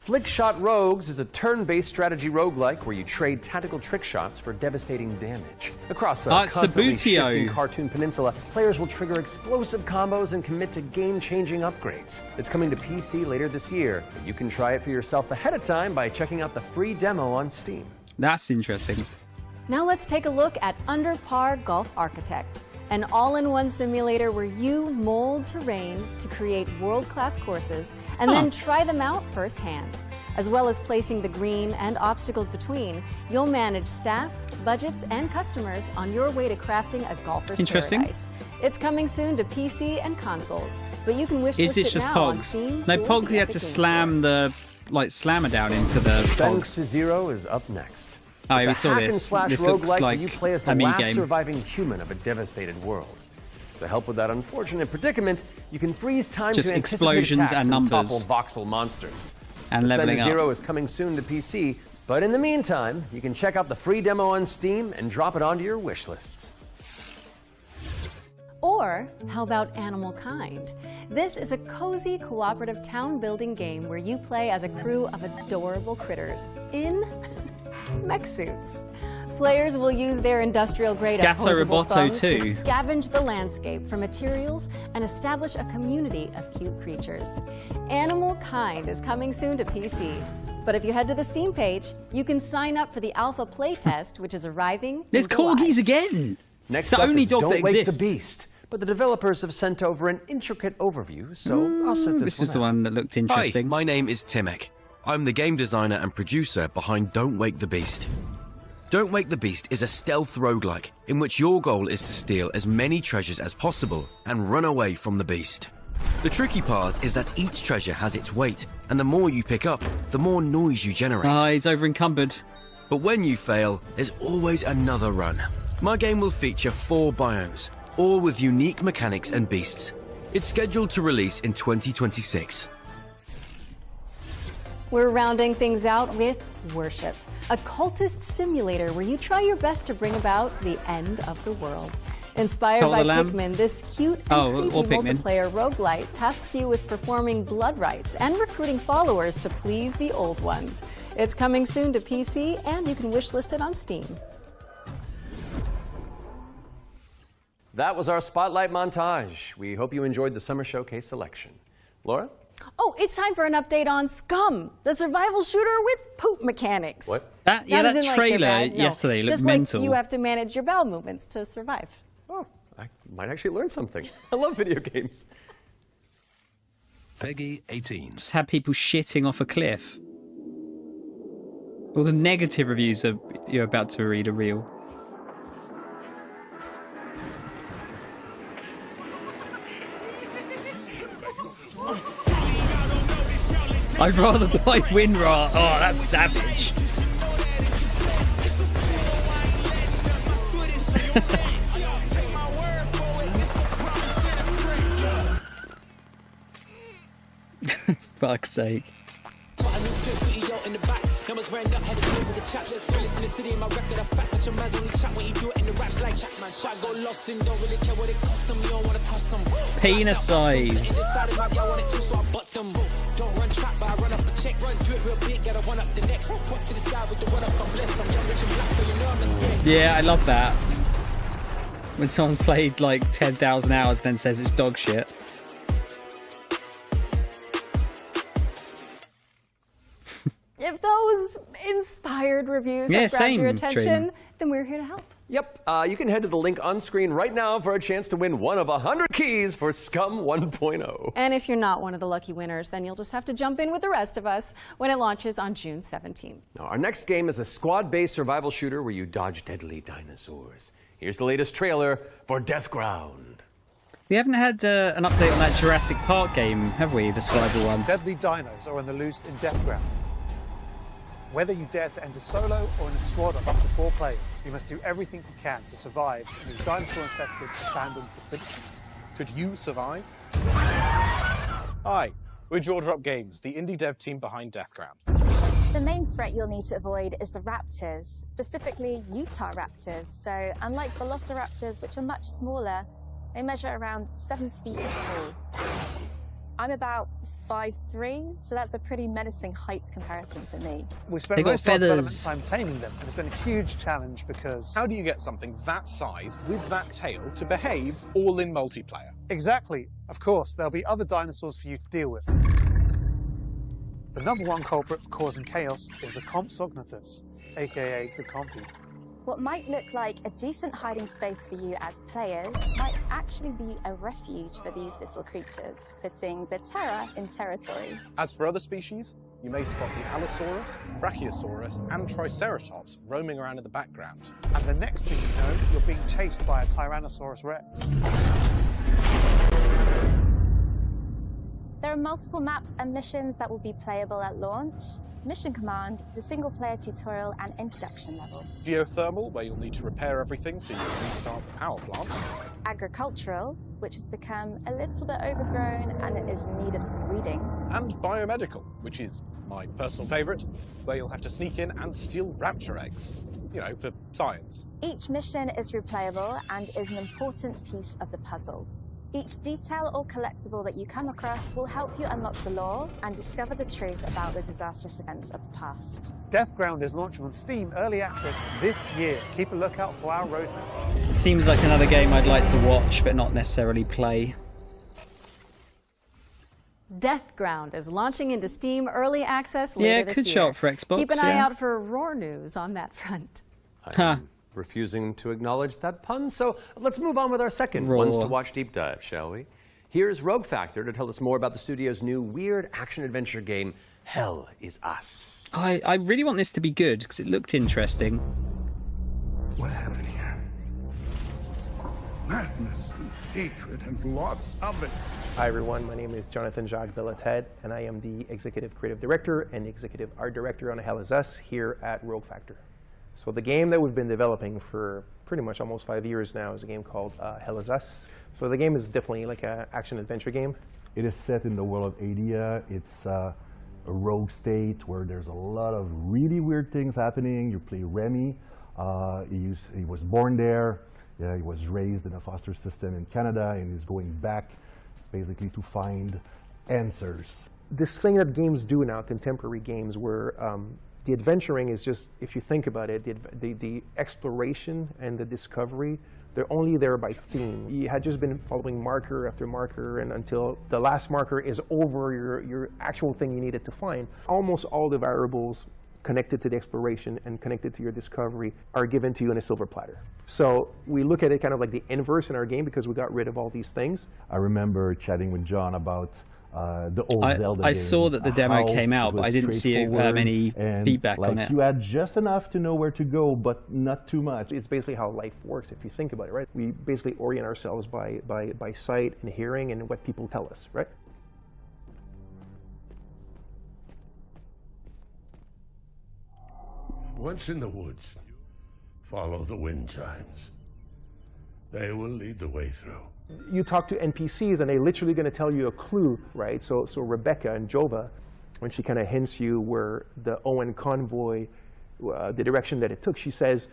Flickshot Rogues is a turn-based strategy roguelike where you trade tactical trick shots for devastating damage. Across the it's constantly Sabutio. shifting Cartoon Peninsula, players will trigger explosive combos and commit to game-changing upgrades. It's coming to PC later this year, but you can try it for yourself ahead of time by checking out the free demo on Steam. That's interesting. Now let's take a look at Under Par Golf Architect, an all-in-one simulator where you mold terrain to create world-class courses and then try them out firsthand. As well as placing the green and obstacles between, you'll manage staff, budgets, and customers on your way to crafting a golfer's Interesting. paradise. It's coming soon to PC and consoles, but you can wish Is this it just now on Pogs? Steam No, or Pogs, the you had Epic to Games slam the slammer down into the Thanks Pogs. to Zero is up next. Oh, It's we a saw hack and this. slash This looks roguelike like where you play as the a me last game. surviving human of a devastated world. To help with that unfortunate predicament, you can freeze time Just to anticipate explosions attacks and numbers. topple voxel monsters. And leveling Descent to Zero up. is coming soon to PC, but in the meantime, you can check out the free demo on Steam and drop it onto your wish lists. Or how about Animal Kind? This is a cozy cooperative town building game where you play as a crew of adorable critters in mech suits. Players will use their industrial-grade Scato opposable Roboto thumbs to too. scavenge the landscape for materials and establish a community of cute creatures. Animal Kind is coming soon to PC. But if you head to the Steam page, you can sign up for the alpha playtest, which is arriving. There's in July. corgis again. Next It's the up only is dog Don't that Wake exists. the Beast, but the developers have sent over an intricate overview, so I'll set This is the out. one that looked interesting. Hi, my name is Timek. I'm the game designer and producer behind Don't Wake the Beast. Don't Wake the Beast is a stealth roguelike in which your goal is to steal as many treasures as possible and run away from the beast. The tricky part is that each treasure has its weight, and the more you pick up, the more noise you generate. He's over encumbered. But when you fail, there's always another run. My game will feature 4 biomes, all with unique mechanics and beasts. It's scheduled to release in 2026. We're rounding things out with Worship, a cultist simulator where you try your best to bring about the end of the world. Inspired Cult of by the Lamb? Pikmin, this cute and Oh, creepy or Pikmin. multiplayer roguelite tasks you with performing blood rites and recruiting followers to please the old ones. It's coming soon to PC, and you can wishlist it on Steam. That was our Spotlight montage. We hope you enjoyed the Summer Showcase selection. Laura? Oh, it's time for an update on Scum, the survival shooter with poop mechanics. What? That Not as in, like, they're trailer bad, no. yesterday looked Just mental. like you have to manage your bowel movements to survive. Oh, I might actually learn something. I love video games. Peggy 18. Just had people shitting off a cliff. All the negative reviews you're about to read are real. I'd rather buy WinRAR. Oh, that's savage. Fuck's sake. Penis size. Yeah, I love that. When someone's played like 10,000 hours then says it's dog shit. If those inspired reviews have grabbed your attention, then we're here to help. Yep, you can head to the link on screen right now for a chance to win one of 100 keys for Scum 1.0. And if you're not one of the lucky winners, then you'll just have to jump in with the rest of us when it launches on June 17th. Now, our next game is a squad-based survival shooter where you dodge deadly dinosaurs. Here's the latest trailer for Death Ground. We haven't had an update on that Jurassic Park game, have we? The survival one. Deadly dinos are on the loose in Death Ground. Whether you dare to enter solo or in a squad of up to 4 players, you must do everything you can to survive in these dinosaur-infested, abandoned facilities. Could you survive? Hi, we're Jaw Drop Games, the indie dev team behind Deathground. The main threat you'll need to avoid is the raptors, specifically Utah raptors. So unlike velociraptors, which are much smaller, they measure around 7 feet tall. I'm about 5'3", so that's a pretty menacing height comparison for me. We spent most of our development time taming them, and it's been a huge challenge because... How do you get something that size with that tail to behave all in multiplayer? Exactly. Of course, there'll be other dinosaurs for you to deal with. The #1 culprit for causing chaos is the Compsognathus, aka the Compy. What might look like a decent hiding space for you as players might actually be a refuge for these little creatures, putting the terror in territory. As for other species, you may spot the Allosaurus, Brachiosaurus, and Triceratops roaming around in the background. And the next thing you know, you're being chased by a Tyrannosaurus Rex. There are multiple maps and missions that will be playable at launch. Mission Command, the single-player tutorial and introduction level. Geothermal, where you'll need to repair everything so you can restart the power plant. Agricultural, which has become a little bit overgrown and it is in need of some weeding. And biomedical, which is my personal favourite, where you'll have to sneak in and steal raptor eggs. You know, for science. Each mission is replayable and is an important piece of the puzzle. Each detail or collectible that you come across will help you unlock the lore and discover the truth about the disastrous events of the past. Deathground is launching on Steam Early Access this year. Keep a lookout for our roadmap. Seems like another game I'd like to watch, but not necessarily play. Deathground is launching into Steam Early Access later this year. Yeah, could show up for Xbox. Keep an eye out for Roar news on that front. Refusing to acknowledge that pun, so let's move on with our second Roar. Ones to Watch deep dive, shall we? Here's Rogue Factor to tell us more about the studio's new weird action-adventure game, Hell Is Us. I really want this to be good, because it looked interesting. What happened here? Madness and hatred and lots of it. Hi everyone, my name is Jonathan Jacques Belated, and I am the Executive Creative Director and Executive Art Director on Hell Is Us here at Rogue Factor. So the game that we've been developing for pretty much almost 5 years now is a game called Hell Is Us. So the game is definitely like an action-adventure game. It is set in the world of Adia. It's a rogue state where there's a lot of really weird things happening. You play Remy. He was born there. Yeah, he was raised in a foster system in Canada, and he's going back basically to find answers. This thing that games do now, contemporary games, where the adventuring is just, if you think about it, the exploration and the discovery, they're only there by theme. You had just been following marker after marker, and until the last marker is over your actual thing you needed to find. Almost all the variables connected to the exploration and connected to your discovery are given to you in a silver platter. So we look at it kind of like the inverse in our game because we got rid of all these things. I remember chatting with John about the old Zelda I games, saw that the demo how came out, it but I was didn't see straightforward any and, feedback like, on it. You had just enough to know where to go, but not too much. It's basically how life works if you think about it, right? We basically orient ourselves by sight and hearing and what people tell us, right? Once in the woods, follow the wind chimes. They will lead the way through. You talk to NPCs and they're literally going to tell you a clue, right? So Rebecca and Jova, when she kind of hints you where the Owen convoy, the direction that it took, she says,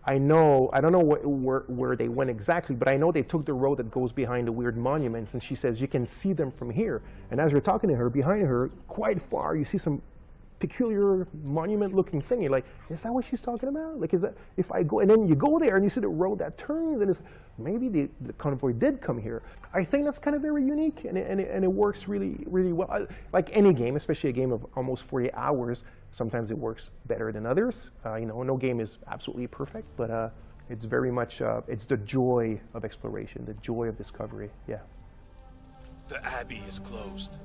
I don't know where they went exactly, but I know they took the road that goes behind the weird monuments. And she says, you can see them from here. And as you're talking to her, behind her, quite far, you see some peculiar monument-looking thing. You're like, is that what she's talking about? Like, is that if I go, and then you go there and you see the road that turns, and it's maybe the convoy did come here. I think that's kind of very unique, and it works really, really well. Like any game, especially a game of almost 40 hours, sometimes it works better than others. No game is absolutely perfect, but it's very much it's the joy of exploration, the joy of discovery. Yeah. The Abbey is closed.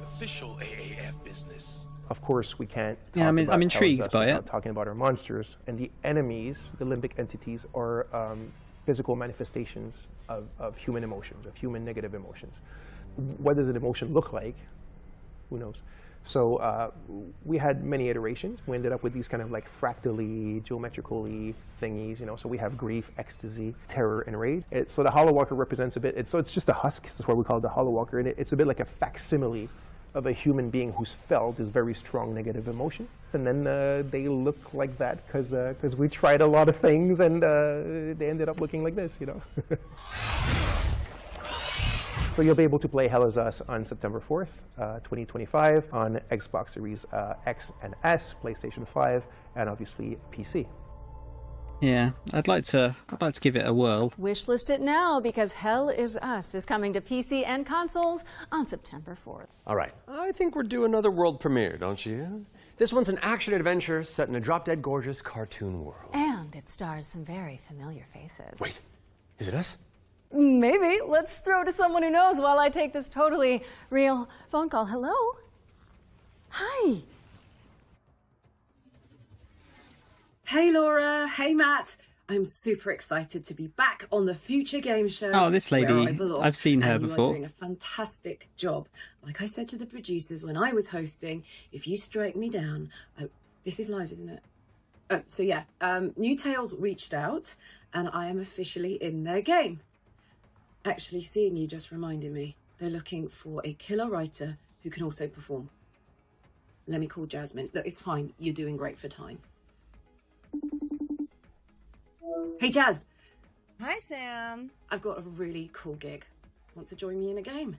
Official AAF business. Of course, we can't. Yeah, I'm intrigued by it. Talking about our monsters, and the enemies, the limbic entities, are physical manifestations of human emotions, of human negative emotions. What does an emotion look like? Who knows? So we had many iterations. We ended up with these kind of like fractally, geometrically thingies, you know. So we have grief, ecstasy, terror, and rage. So the Hollow Walker represents a bit, it's just a husk. That's why we call it the Hollow Walker. And it's a bit like a facsimile of a human being who's felt this very strong negative emotion. And then they look like that because we tried a lot of things and they ended up looking like this, you know. So you'll be able to play Hell Is Us on September 4th, 2025 on Xbox Series X and S, PlayStation 5, and obviously PC. Yeah, I'd like to give it a whirl. Wishlist it now because Hell Is Us is coming to PC and consoles on September 4th. All right, I think we're due another world premiere, don't you? This one's an action-adventure set in a drop-dead gorgeous cartoon world. And it stars some very familiar faces. Wait, is it us? Maybe. Let's throw to someone who knows while I take this totally real phone call. Hello? Hi. Hey Laura, hey Matt. I'm super excited to be back on the Future Game Show. Oh, this lady, where I belong, I've seen her and before. You are doing a fantastic job. Like I said to the producers when I was hosting, if you strike me down, this is live, isn't it? Oh, so yeah, New Tales reached out and I am officially in their game. Actually, seeing you just reminded me, they're looking for a killer writer who can also perform. Let me call Jasmine. Look, it's fine. You're doing great for time. Hey, Jazz. Hi, Sam. I've got a really cool gig. Want to join me in a game?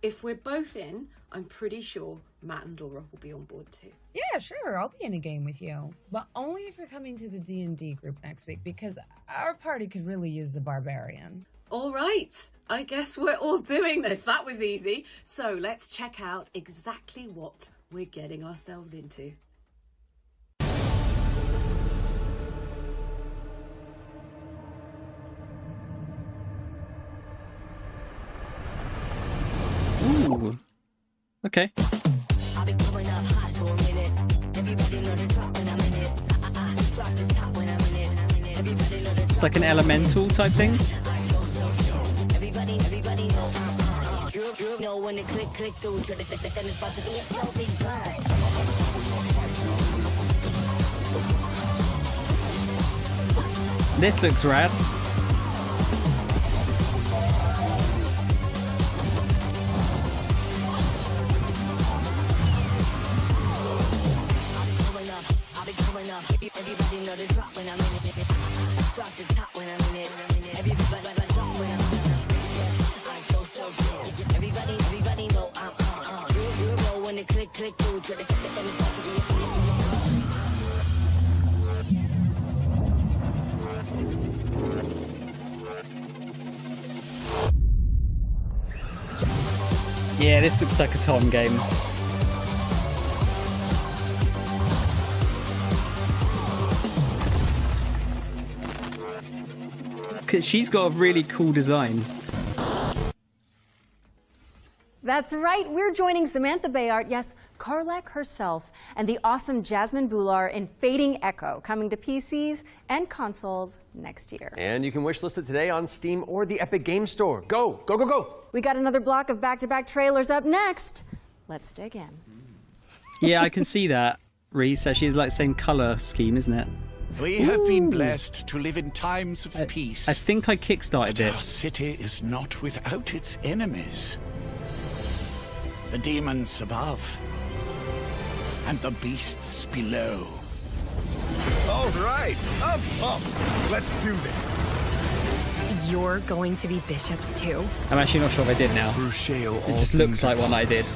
If we're both in, I'm pretty sure Matt and Laura will be on board too. Yeah, sure. I'll be in a game with you. But only if you're coming to the D&D group next week, because our party could really use a barbarian. All right, I guess we're all doing this. That was easy. So let's check out exactly what we're getting ourselves into. Ooh. Okay. It's like an elemental type thing. This looks rad. Yeah, this looks like a Tom game. She's got a really cool design. That's right, we're joining Samantha Bayard, yes, Karlak herself, and the awesome Jasmine Bular in Fading Echo, coming to PCs and consoles next year. And you can wishlist it today on Steam or the Epic Game Store. Go, go, go, go! We got another block of back-to-back trailers up next. Let's dig in. Yeah, I can see that, Reese. Actually, it's like the same color scheme, isn't it? We have been blessed to live in times of peace. I think I kickstarted this. Our city is not without its enemies. The demons above, and the beasts below. All right, I'm pumped. Let's do this. You're going to be bishops too? I'm actually not sure if I did now. It just looks like one I did.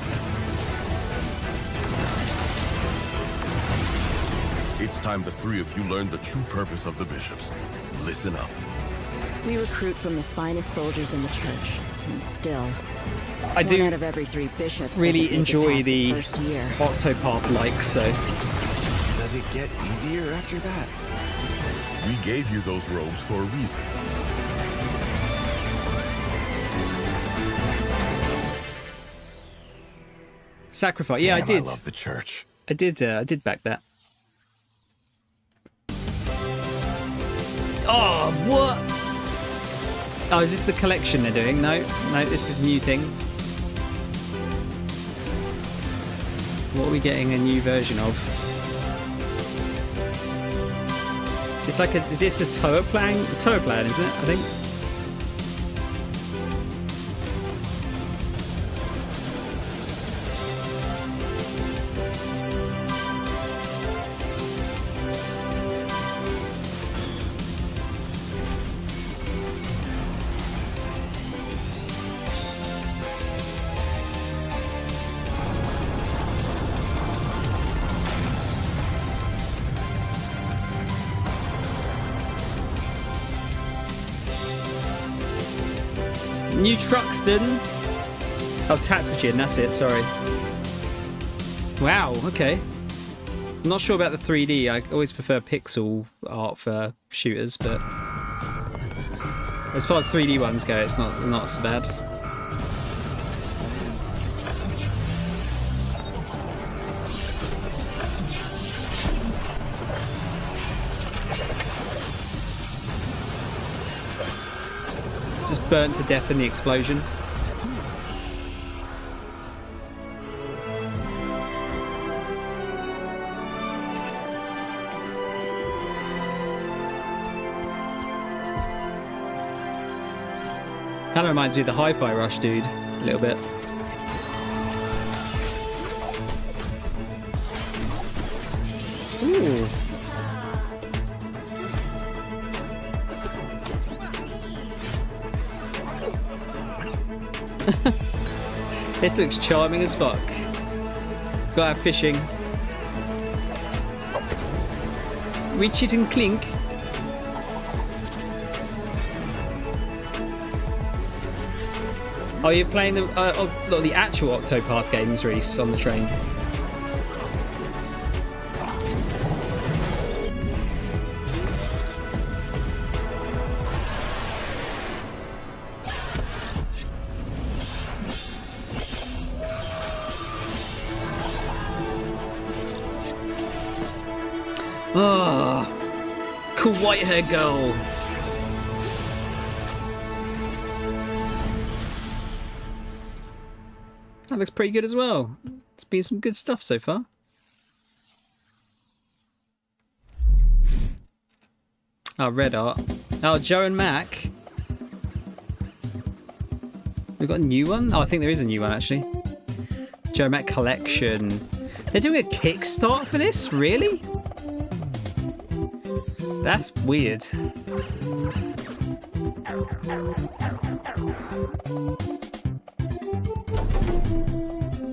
It's time the three of you learn the true purpose of the bishops. Listen up. We recruit from the finest soldiers in the church, and still, I do one out of every 3 bishops really doesn't make it enjoy past the first year. Octopath likes, though. Does it get easier after that? We gave you those robes for a reason. Sacrifice. Yeah, I Damn, did. I love the church. I did back that. Oh, what? Oh, is this the collection they're doing? No, this is a new thing. What are we getting a new version of? It's like is this a tower plan? It's tower plan, isn't it? I think. New Truxton. Oh, Tatsujin, that's it, sorry. Wow, okay. I'm not sure about the 3D. I always prefer pixel art for shooters, but as far as 3D ones go, it's not so bad. Just burnt to death in the explosion. Kind of reminds me of the Hi-Fi Rush dude, a little bit. Ooh. This looks charming as fuck. Go out fishing. Richard and Clink. Oh, you're playing the actual Octopath games, Reese, on the train. Ah, cool white hair girl. That looks pretty good as well. It's been some good stuff so far. Oh, red art. Oh, Joe and Mac. We've got a new one? Oh, I think there is a new one actually. Joe and Mac collection. They're doing a Kickstart for this? Really? That's weird.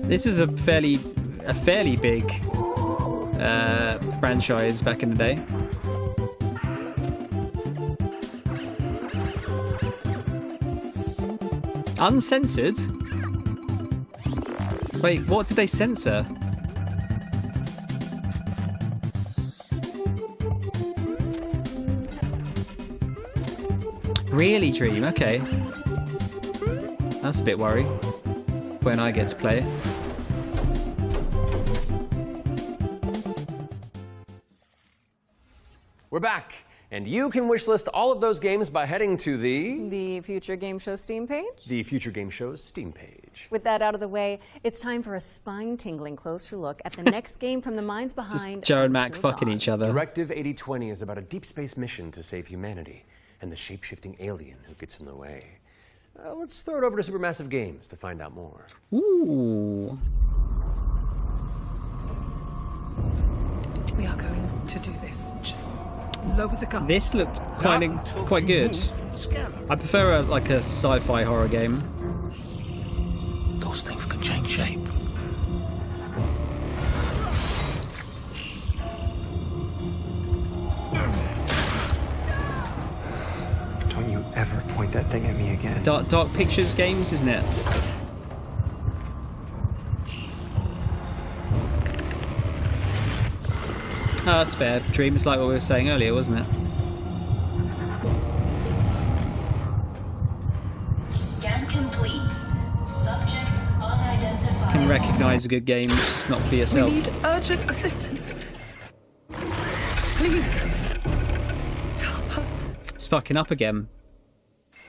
This was a fairly big franchise back in the day. Uncensored? Wait, what did they censor? Really, Dream? Okay. That's a bit worrying when I get to play it. We're back, and you can wishlist all of those games by heading to the Future Game Show Steam page. The Future Game Show's Steam page. With that out of the way, it's time for a spine-tingling closer look at the next game from the minds behind. Just Joe and Mac fucking each other. Directive 8020 is about a deep space mission to save humanity and the shape-shifting alien who gets in the way. Let's throw it over to Supermassive Games to find out more. Ooh. We are going to do this. Just lower the gun. This looked quite good. I prefer like a sci-fi horror game. Those things can change shape. Don't you ever point that thing at me again. Dark Pictures games, isn't it? Oh, that's fair. Dream is like what we were saying earlier, wasn't it? Scan complete. Subject unidentified. Can recognise a good game, it's just not for yourself. We need urgent assistance. Please. Help us. It's fucking up again.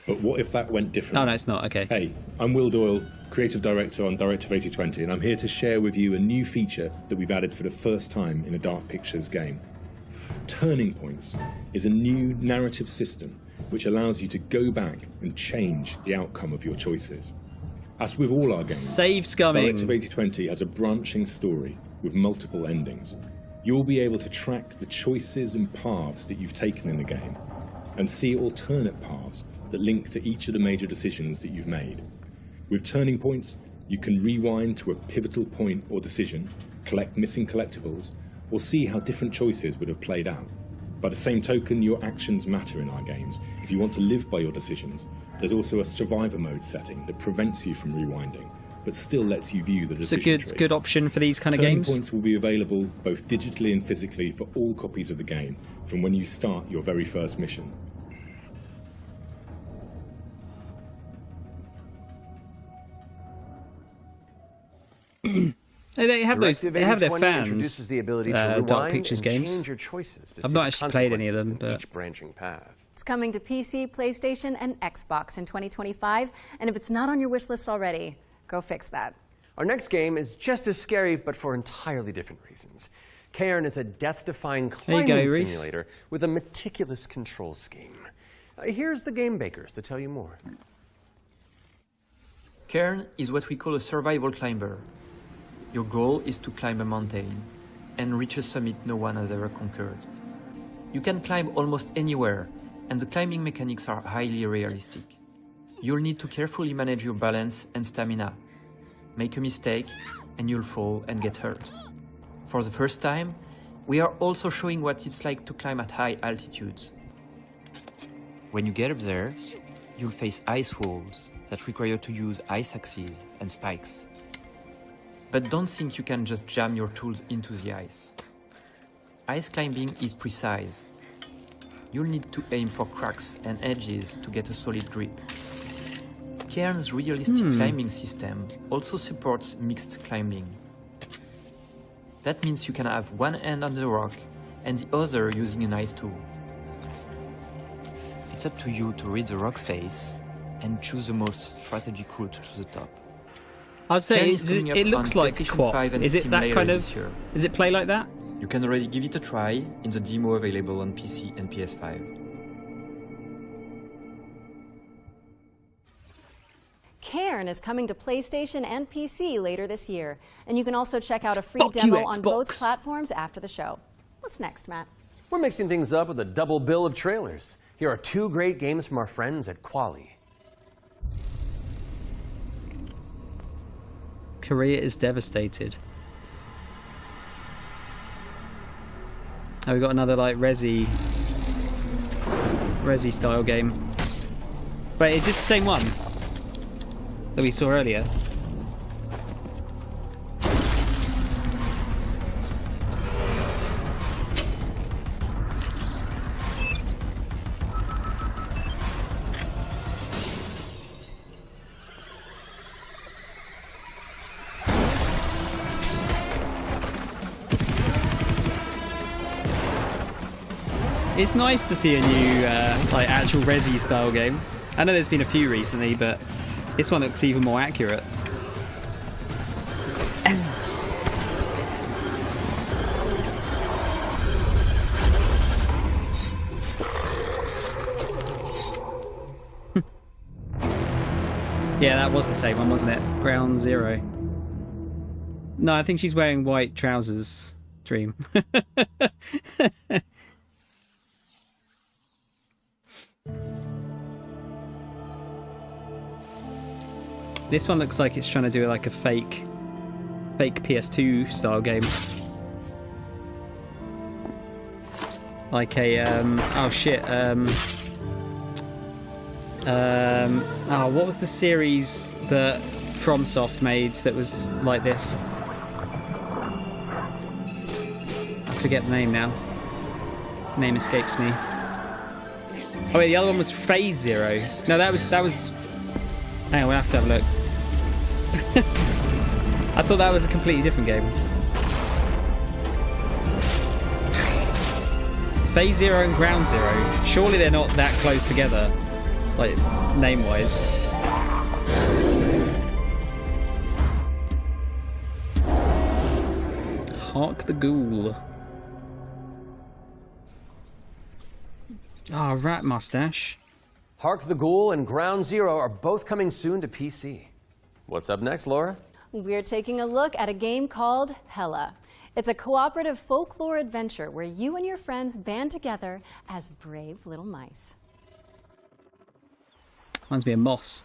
But what if that went differently? Oh, no, it's not. Okay. Hey, I'm Will Doyle, Creative Director on Directive 8020, and I'm here to share with you a new feature that we've added for the first time in a Dark Pictures game. Turning Points is a new narrative system which allows you to go back and change the outcome of your choices. As with all our games, Save scumming. Directive 8020 has a branching story with multiple endings. You'll be able to track the choices and paths that you've taken in the game and see alternate paths that link to each of the major decisions that you've made. With Turning Points, you can rewind to a pivotal point or decision, collect missing collectibles, or see how different choices would have played out. By the same token, your actions matter in our games. If you want to live by your decisions, there's also a survivor mode setting that prevents you from rewinding, but still lets you view the decision It's a tree. good option for these kind of Turning games. Points will be available both digitally and physically for all copies of the game from when you start your very first mission. They have those. Directive They have their 8020 fans. introduces the ability to rewind Dark Pictures and games. change your choices to I've see not the actually played any of them, consequences in but each branching path. It's coming to PC, PlayStation, and Xbox in 2025. And if it's not on your wish list already, go fix that. Our next game is just as scary, but for entirely different reasons. Cairn is a death-defying There you go, climbing Reese. simulator with a meticulous control scheme. Here's the game bakers to tell you more. Cairn is what we call a survival climber. Your goal is to climb a mountain and reach a summit no one has ever conquered. You can climb almost anywhere, and the climbing mechanics are highly realistic. You'll need to carefully manage your balance and stamina. Make a mistake, and you'll fall and get hurt. For the first time, we are also showing what it's like to climb at high altitudes. When you get up there, you'll face ice walls that require you to use ice axes and spikes. But don't think you can just jam your tools into the ice. Ice climbing is precise. You'll need to aim for cracks and edges to get a solid grip. Cairn's realistic climbing system also supports mixed climbing. That means you can have one hand on the rock and the other using an ice tool. It's up to you to read the rock face and choose the most strategic route to the top. I'd say Cairn is coming up it looks on like PlayStation 5 QWOP. and Is it Steam that later kind this of? year. Does it play like that? You can already give it a try in the demo available on PC and PS5. Cairn is coming to PlayStation and PC later this year. And you can also check out a free Fuck you, demo on both Xbox. platforms after the show. What's next, Matt? We're mixing things up with a double bill of trailers. Here are two great games from our friends at Quali. Korea is devastated. Oh, we got another like Resi style game. Wait, is this the same one that we saw earlier? It's nice to see a new, like, actual Resi style game. I know there's been a few recently, but this one looks even more accurate. Endless. Yeah, that was the same one, wasn't it? Ground Zero. No, I think she's wearing white trousers. Dream. This one looks like it's trying to do like a fake PS2 style game. Like a oh shit, oh, what was the series that FromSoft made that was like this? I forget the name now. The name escapes me. Oh wait, the other one was Phase Zero. No, that was hang on, we'll have to have a look. I thought that was a completely different game. Phase Zero and Ground Zero. Surely they're not that close together. like name-wise. Hark the Ghoul. Ah, rat mustache. Hark the Ghoul and Ground Zero are both coming soon to PC. What's up next, Laura? We're taking a look at a game called Hella. It's a cooperative folklore adventure where you and your friends band together as brave little mice. Reminds me of Moss.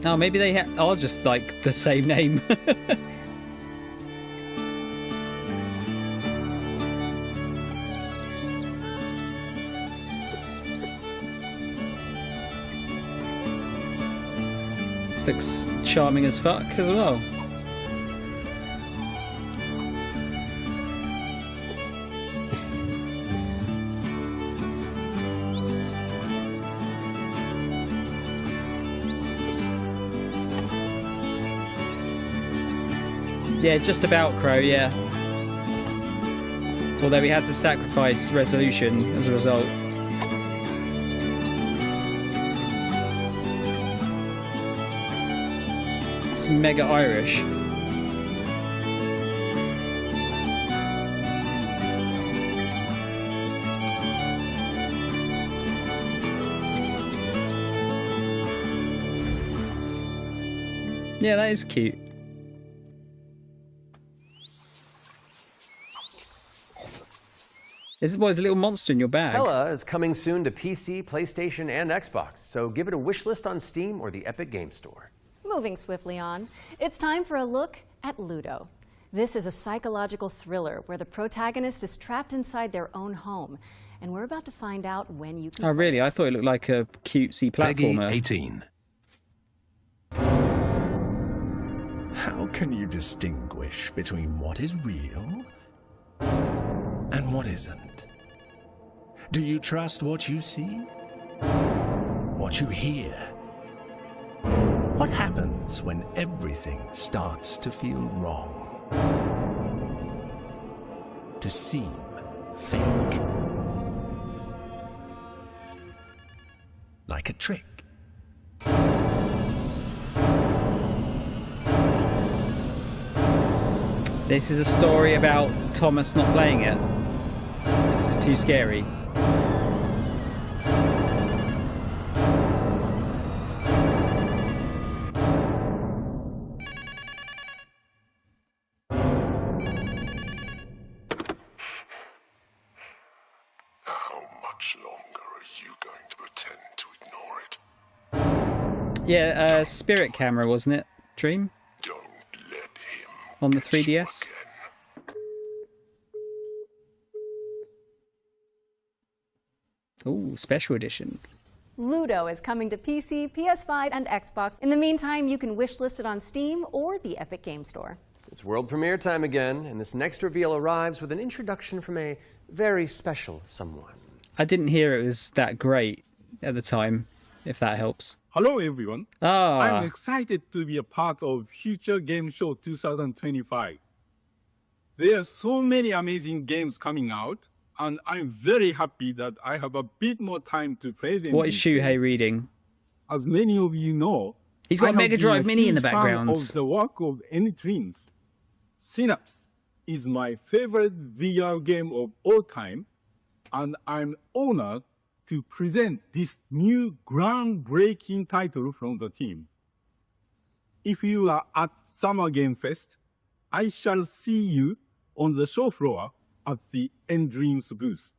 Oh, maybe they are just like the same name. This looks charming as fuck as well. Yeah, just about Crow, yeah. Although we had to sacrifice resolution as a result. It's mega Irish. Yeah, that is cute. This is a little monster in your bag. Hella is coming soon to PC, PlayStation, and Xbox, so give it a wish list on Steam or the Epic Game Store. Moving swiftly on, it's time for a look at Ludo. This is a psychological thriller where the protagonist is trapped inside their own home, and we're about to find out when you can. Oh, really? I thought it looked like a cutesy platformer. Peggy 18. How can you distinguish between what is real and what isn't? Do you trust what you see? What you hear? What happens when everything starts to feel wrong? To seem fake? Like a trick? This is a story about Thomas not playing it. This is too scary. Yeah, Spirit Camera, wasn't it? Dream? On the 3DS? Ooh, special edition. Ludo is coming to PC, PS5, and Xbox. In the meantime, you can wishlist it on Steam or the Epic Game Store. It's world premiere time again, and this next reveal arrives with an introduction from a very special someone. I didn't hear it was that great at the time, if that helps. Hello everyone. I'm excited to be a part of Future Game Show 2025. There are so many amazing games coming out, and I'm very happy that I have a bit more time to play them. What is Shuhei reading? As many of you know, he's got a Mega Drive Mini in the background. Of the work of Anytwins. Synapse is my favorite VR game of all time, and I'm honored to present this new groundbreaking title from the team. If you are at Summer Game Fest, I shall see you on the show floor at the Endreams booth.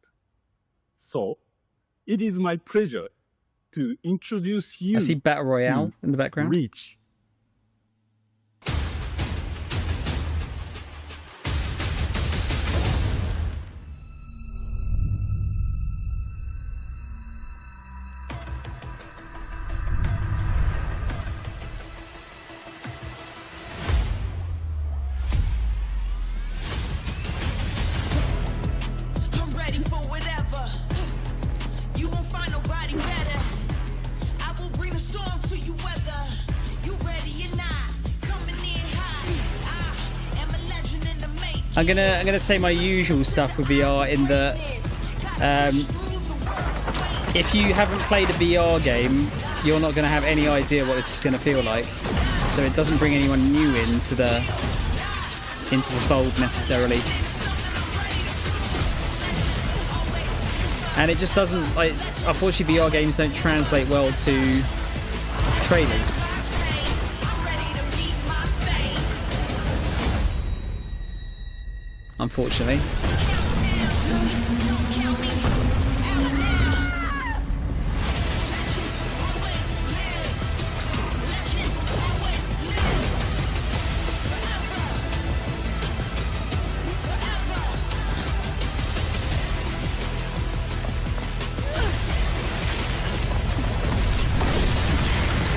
So, it is my pleasure to introduce you. I see Battle Royale in the background. Reach. I'm gonna say my usual stuff with VR in that if you haven't played a VR game, you're not gonna have any idea what this is gonna feel like. So it doesn't bring anyone new into the fold necessarily. And it just doesn't, like, unfortunately VR games don't translate well to trailers. Unfortunately.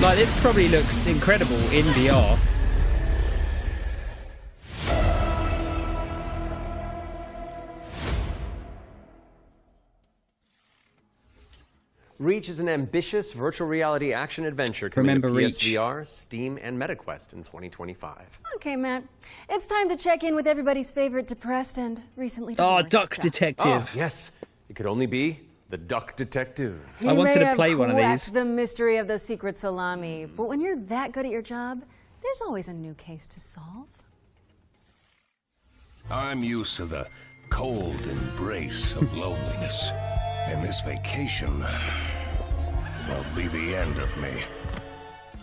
Like, this probably looks incredible in VR. Reach is an ambitious virtual reality action adventure coming Remember to Reach. PSVR, Steam, and MetaQuest in 2025. Okay, Matt. It's time to check in with everybody's favorite depressed and recently Oh, divorced Duck Duck. Detective. Oh, yes. It could only be the Duck Detective. You I wanted may to play have one of cracked these. the mystery of the secret salami, but when you're that good at your job, there's always a new case to solve. I'm used to the cold embrace of loneliness, and this vacation will be the end of me.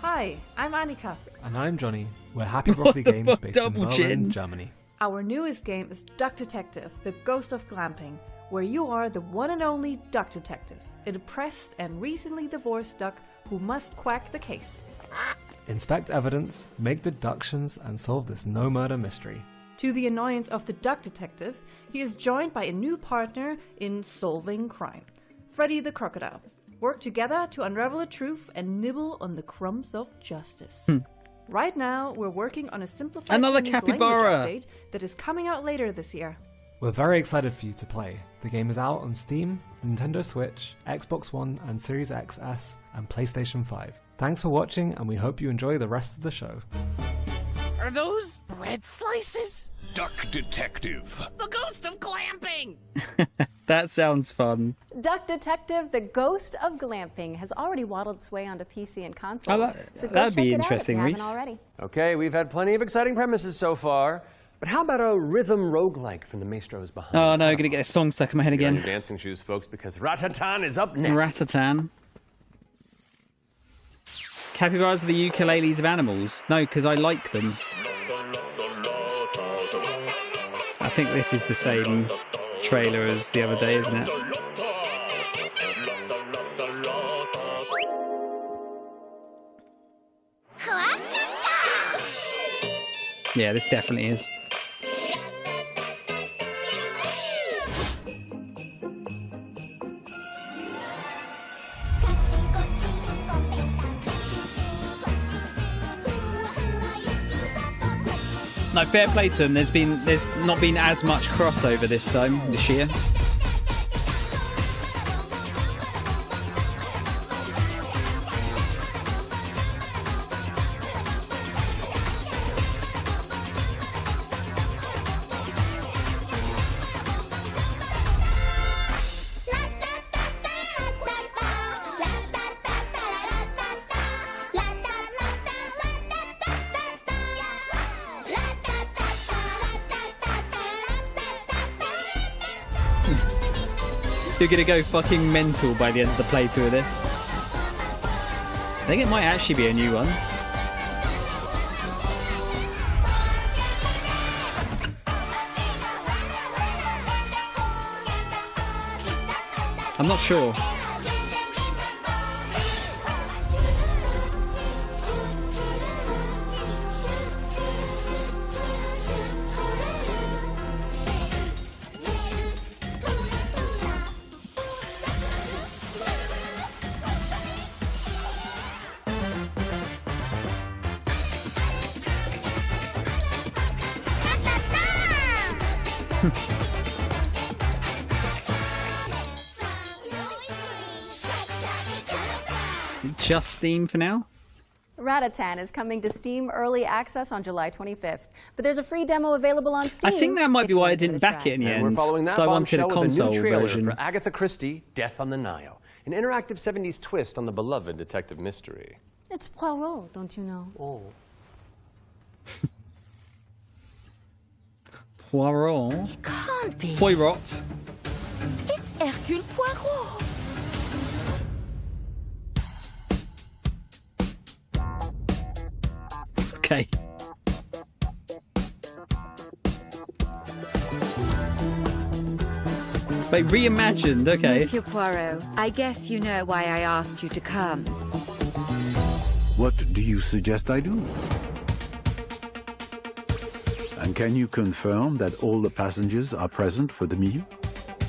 Hi, I'm Annika. And I'm Johnny. We're Happy Broccoli Games based in Double Berlin, chin. Germany. Our newest game is Duck Detective, the Ghost of Glamping, where you are the one and only Duck Detective, a depressed and recently divorced duck who must quack the case. Inspect evidence, make deductions, and solve this no-murder mystery. To the annoyance of the Duck Detective, he is joined by a new partner in solving crime, Freddy the Crocodile. Work together to unravel the truth and nibble on the crumbs of justice. Right now, we're working on a simplified Another Chinese capybara. language update that is coming out later this year. We're very excited for you to play. The game is out on Steam, Nintendo Switch, Xbox One and Series XS, and PlayStation 5. Thanks for watching, and we hope you enjoy the rest of the show. Are those bread slices? Duck Detective. The ghost of glamping! That sounds fun. Duck Detective, the Ghost of Glamping, has already waddled its way onto PC and consoles. So go that'd check be it interesting, out if you Reese. haven't already. Okay, we've had plenty of exciting premises so far, but how about a rhythm roguelike from the maestros behind? Oh no, gonna get a song stuck in my head You're on again. your dancing shoes, folks, because Ratatan is up next. Ratatan. Capybaras are the ukuleles of animals. No, because I like them. I think this is the same trailer as the other day, isn't it? Yeah, this definitely is. No, fair play to them. There's not been as much crossover this year. You're gonna go fucking mental by the end of the playthrough of this. I think it might actually be a new one. I'm not sure. Is it just Steam for now? Ratatan is coming to Steam Early Access on July 25th, but there's a free demo available on Steam. I think that might be why I didn't back it in the end. We're following that So I wanted a bombshell with console new trailer version. for Agatha Christie, Death on the Nile, an interactive 70s twist on the beloved detective mystery. It's Poirot, don't you know? Oh. Poirot. It can't be. Poirot. It's Hercule Poirot. Okay. But reimagined, okay. Monsieur Poirot, I guess you know why I asked you to come. What do you suggest I do? And can you confirm that all the passengers are present for the meal?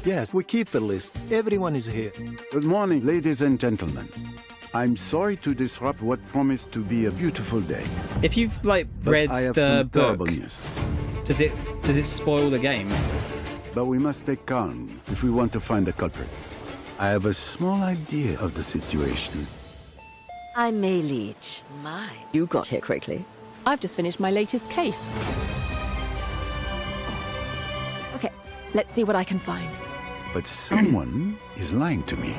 Yes, we keep the list. Everyone is here. Good morning, ladies and gentlemen. I'm sorry to disrupt what promised to be a beautiful day. If you've like But read I have the some book, terrible news. does it spoil the game? But we must stay calm if we want to find the culprit. I have a small idea of the situation. I'm May Leach. My, you got here quickly. I've just finished my latest case. Okay, let's see what I can find. But someone is lying to me.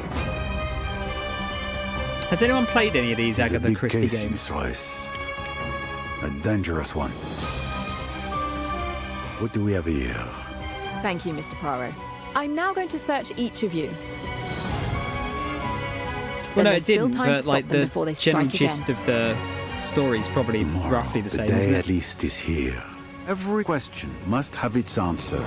Has anyone played any of these It's a Agatha big Christie case, games? Miss Rice. A dangerous one. What do we have here? Thank you, Mr. Poirot. I'm now going to search each of you. Well, no, Then it there's still didn't, time to but stop like them the before they general strike gist again. of the story is probably roughly the same, The isn't day it? at least is here. Every question must have its answer.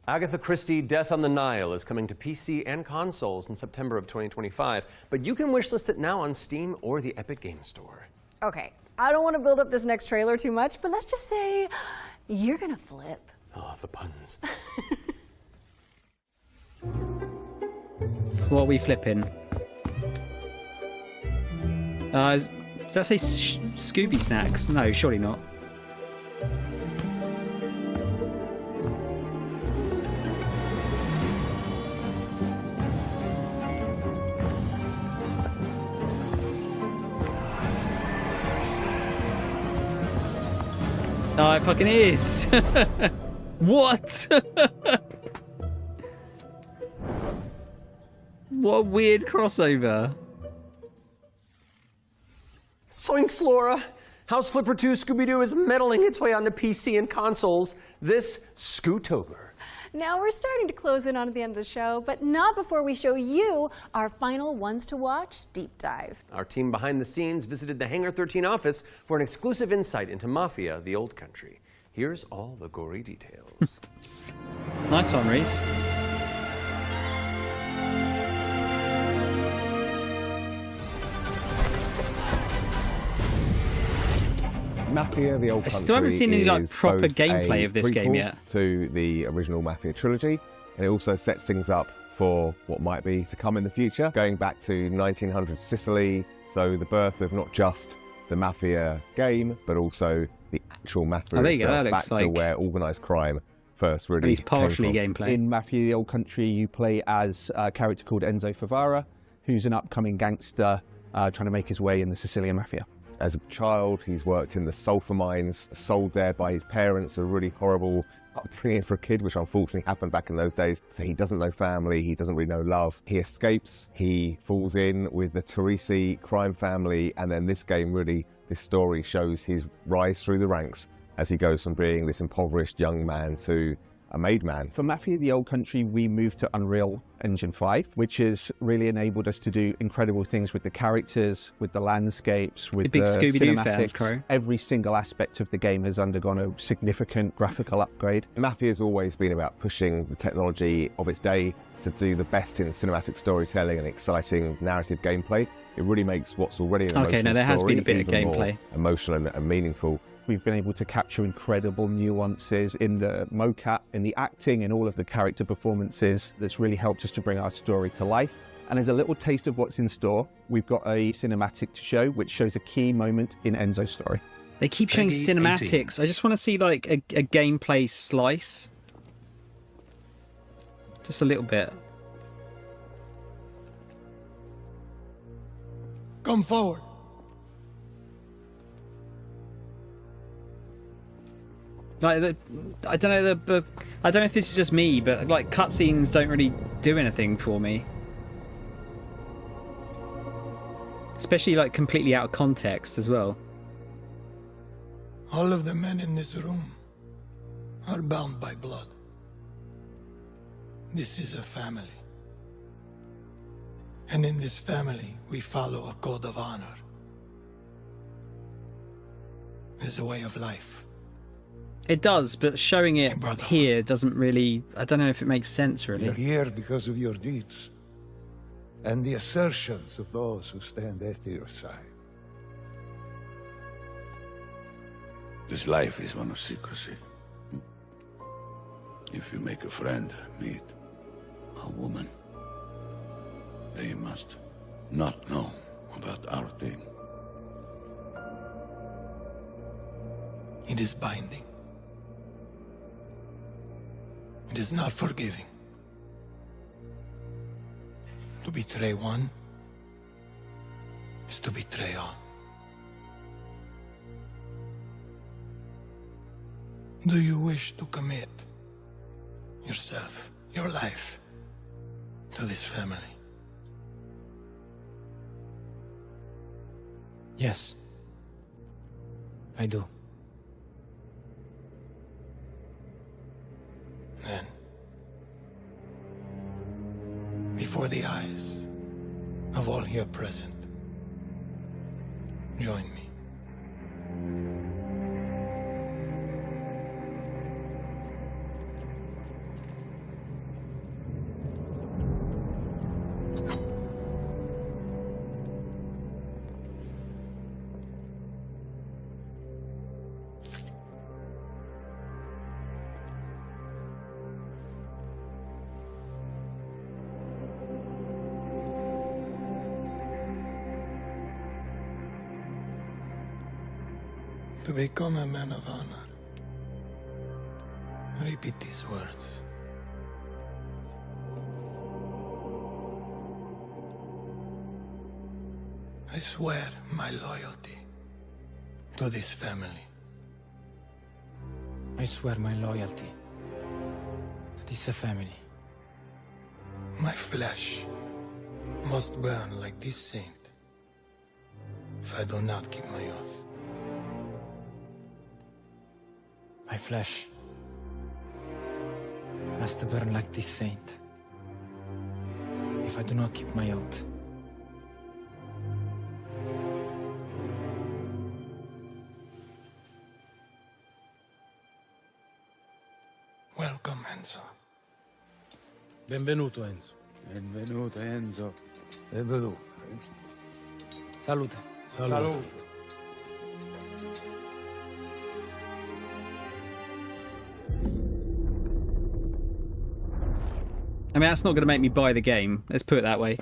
Agatha Christie, Death on the Nile is coming to PC and consoles in September of 2025, but you can wishlist it now on Steam or the Epic Game Store. Okay, I don't want to build up this next trailer too much, but let's just say you're gonna flip. Oh, the puns. What are we flipping? Does that say Scooby Snacks? No, surely not. Oh, it fucking is. What? What a weird crossover. Soinks, Laura! House Flipper 2 Scooby-Doo is meddling its way onto PC and consoles this Scootober. Now we're starting to close in on the end of the show, but not before we show you our final ones to watch deep dive. Our team behind the scenes visited the Hangar 13 office for an exclusive insight into Mafia: The Old Country. Here's all the gory details. Nice one, Reese. Mafia: The Old Country. I still haven't seen any like is proper both gameplay a of this game prequel yet. To the original Mafia trilogy, and it also sets things up for what might be to come in the future, going back to 1900s Sicily. So the birth of not just the Mafia game, but also the actual Mafia Oh, there you go. itself, That back looks to like where organised crime first really at least partially came gameplay. In Mafia: The Old Country, you play as a character called Enzo Favara, who's an upcoming gangster trying to make his way in the Sicilian Mafia. As a child, he's worked in the sulfur mines, sold there by his parents, a really horrible upbringing for a kid, which unfortunately happened back in those days. So he doesn't know family, he doesn't really know love. He escapes, he falls in with the Teresi crime family, and then this story shows his rise through the ranks as he goes from being this impoverished young man to a made man. For Mafia: The Old Country, we moved to Unreal Engine 5, which has really enabled us to do incredible things with the characters, with the landscapes, with The big Scooby-Doo fans, cinematics. Crow. Every single aspect of the game has undergone a significant graphical upgrade. Mafia has always been about pushing the technology of its day to do the best in cinematic storytelling and exciting narrative gameplay. It really makes what's already an emotional Okay, no, there has story been a bit of even more gameplay. emotional and meaningful. We've been able to capture incredible nuances in the mocap, in the acting, in all of the character performances. That's really helped us to bring our story to life. And as a little taste of what's in store, we've got a cinematic to show, which shows a key moment in Enzo's story. They keep showing cinematics. I just want to see like a gameplay slice. Just a little bit. Come forward. Like, I don't know I don't know if this is just me, but like cutscenes don't really do anything for me. Especially like completely out of context as well. All of the men in this room are bound by blood. This is a family. And in this family, we follow a code of honor. It's a way of life. It does, but showing it here doesn't really... I don't know if it makes sense, really. You're here because of your deeds and the assertions of those who stand at your side. This life is one of secrecy. If you make a friend, meet a woman, they must not know about our thing. It is binding. It is not forgiving. To betray one is to betray all. Do you wish to commit yourself, your life, to this family? Yes, I do. Then, before the eyes of all here present, join me. To become a man of honor, repeat these words. I swear my loyalty to this family. I swear my loyalty to this family. My flesh must burn like this saint if I do not keep my oath. My flesh must burn like this saint if I do not keep my oath. Welcome, Enzo. Benvenuto, Enzo. Benvenuto, Enzo. Benvenuto. Salute. Salute. I mean, that's not going to make me buy the game. Let's put it that way.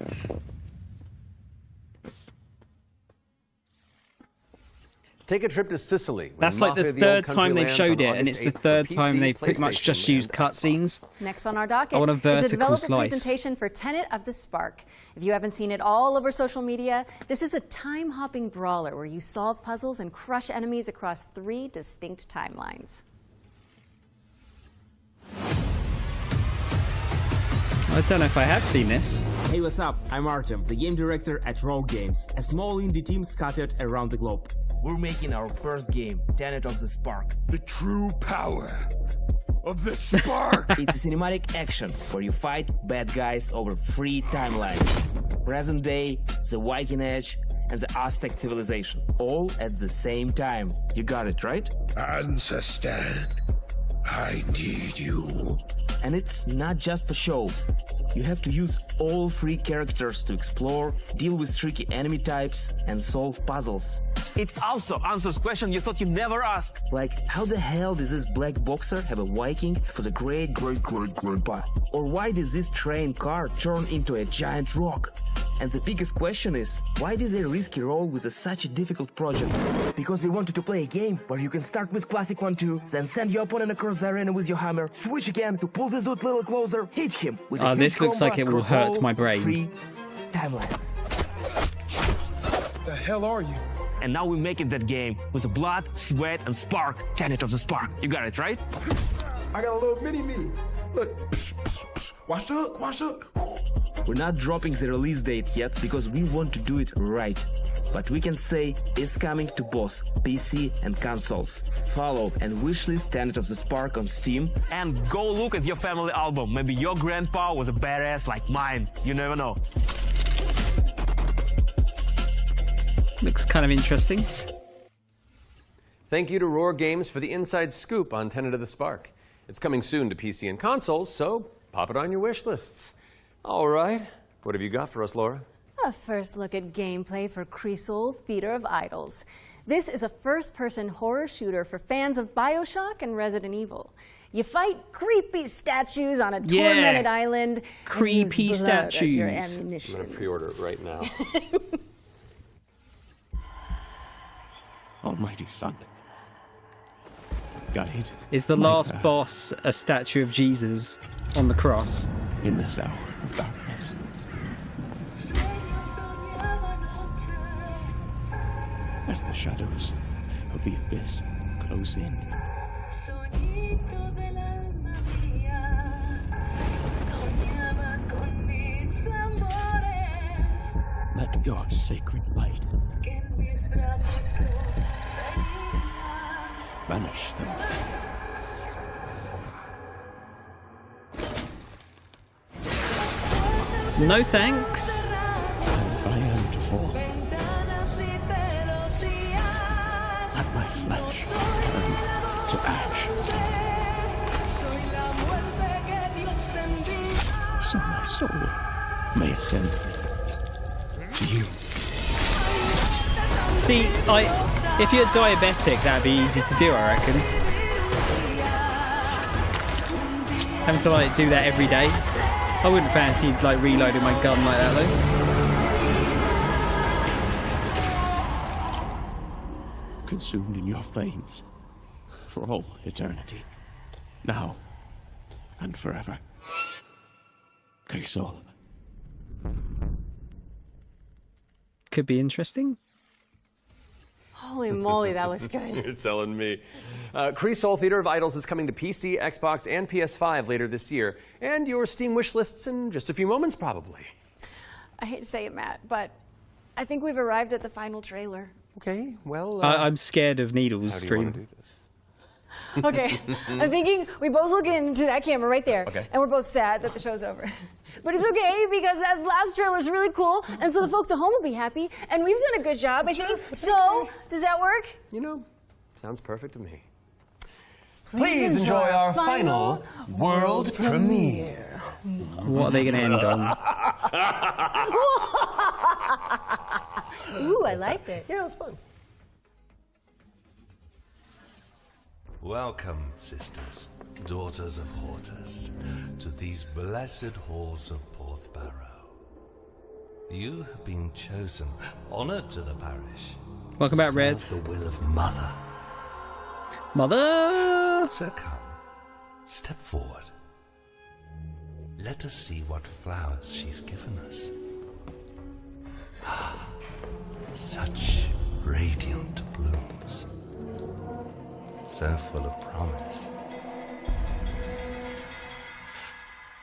Take a trip to Sicily. That's like the third time they've showed it, and it's the third time they've pretty much just used cutscenes. Next on our docket I want a is a vertical developer slice. presentation for Tenet of the Spark. If you haven't seen it all over social media, this is a time-hopping brawler where you solve puzzles and crush enemies across 3 distinct timelines. I don't know if I have seen this. Hey, what's up? I'm Artem, the game director at Rogue Games, a small indie team scattered around the globe. We're making our first game, Tenet of the Spark. The true power of the spark! It's a cinematic action where you fight bad guys over 3 timelines. Present day, the Viking Age, and the Aztec civilization. All at the same time. You got it, right? Ancestor, I need you. And it's not just for show. You have to use all 3 characters to explore, deal with tricky enemy types, and solve puzzles. It also answers questions you thought you'd never ask. Like, how the hell does this black boxer have a Viking for the great-great-great-grandpa? Or why does this train car turn into a giant rock? And the biggest question is, why did they risk a role with such a difficult project? Because we wanted to play a game where you can start with classic 1-2, then send your opponent across the arena with your hammer, switch again to pull this dude a little closer, hit him with a This looks like it will hurt my brain. 3 timelines. hell are you? And now we're making that game with the blood, sweat, and spark. Planet of the Spark. You got it, right? I got a little mini-me. Look, wash up, wash up. We're not dropping the release date yet because we want to do it right. But we can say it's coming to both PC and consoles. Follow and wishlist Planet of the Spark on Steam. And go look at your family album. Maybe your grandpa was a badass like mine. You never know. Looks kind of interesting. Thank you to Roar Games for the inside scoop on Tenet of the Spark. It's coming soon to PC and consoles, so pop it on your wish lists. All right, what have you got for us, Laura? A first look at gameplay for Creasol, Theater of Idols. This is a first-person horror shooter for fans of BioShock and Resident Evil. You fight creepy statues on a tormented island. Creepy and use blood statues. as your I'm ammunition. going to pre-order it right now. Almighty Son. Guide. Is the last boss a statue of Jesus on the cross? In this hour of darkness. As the shadows of the abyss close in. Let your sacred light banish them. No thanks. And if I am to fall, let my flesh turn to ash. So my soul may ascend to you. See, if you're diabetic, that'd be easy to do, I reckon. Having to do that every day. I wouldn't fancy reloading my gun like that though. Consumed in your flames for all eternity, now and forever. Creasol. Could be interesting. Holy moly, that looks good. You're telling me. Creasol Theater of Idols is coming to PC, Xbox, and PS5 later this year, and your Steam wish lists in just a few moments, probably. I hate to say it, Matt, but I think we've arrived at the final trailer. Okay, well... I'm scared of Needle's how do you stream. want to do this? Okay, I'm thinking we both look into that camera right there, Okay. and we're both sad that the show's over. But it's okay, because that last trailer's really cool, and so the folks at home will be happy, and we've done a good job, I think. So, does that work? You know, sounds perfect to me. Please enjoy our final world premiere. What are they going to end on? Ooh, I liked it. Yeah, it's fun. Welcome, sisters, daughters of Hortus, to these blessed halls of Porthbarrow. You have been chosen, honored to the parish. Welcome back, Red. The will of Mother. Mother! So come, step forward. Let us see what flowers she's given us. Such radiant blooms. So full of promise.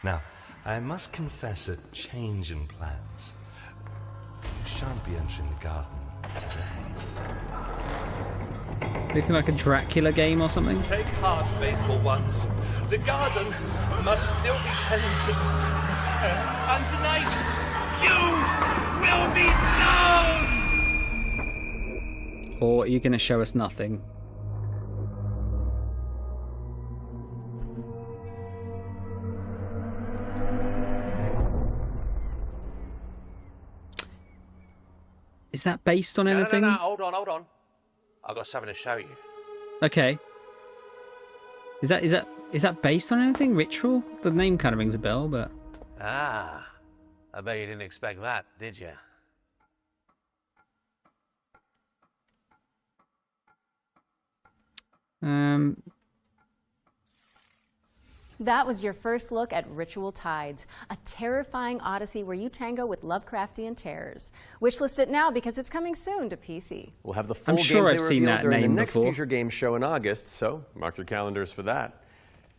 Now, I must confess a change in plans. You shan't be entering the garden today. Looking like a Dracula game or something? Take heart, faithful ones. The garden must still be tended. And tonight, you will be sown! Or are you going to show us nothing? Is that based on anything? No, hold on. I've got something to show you. Okay. Is that based on anything? Ritual? The name kind of rings a bell, but... Ah, I bet you didn't expect that, did you? That was your first look at Ritual Tides, a terrifying odyssey where you tango with Lovecraftian terrors. Wishlist it now because it's coming soon to PC. We'll have the full I'm sure gameplay I've seen reveal that during name the next before. Future Game Show in August, so mark your calendars for that.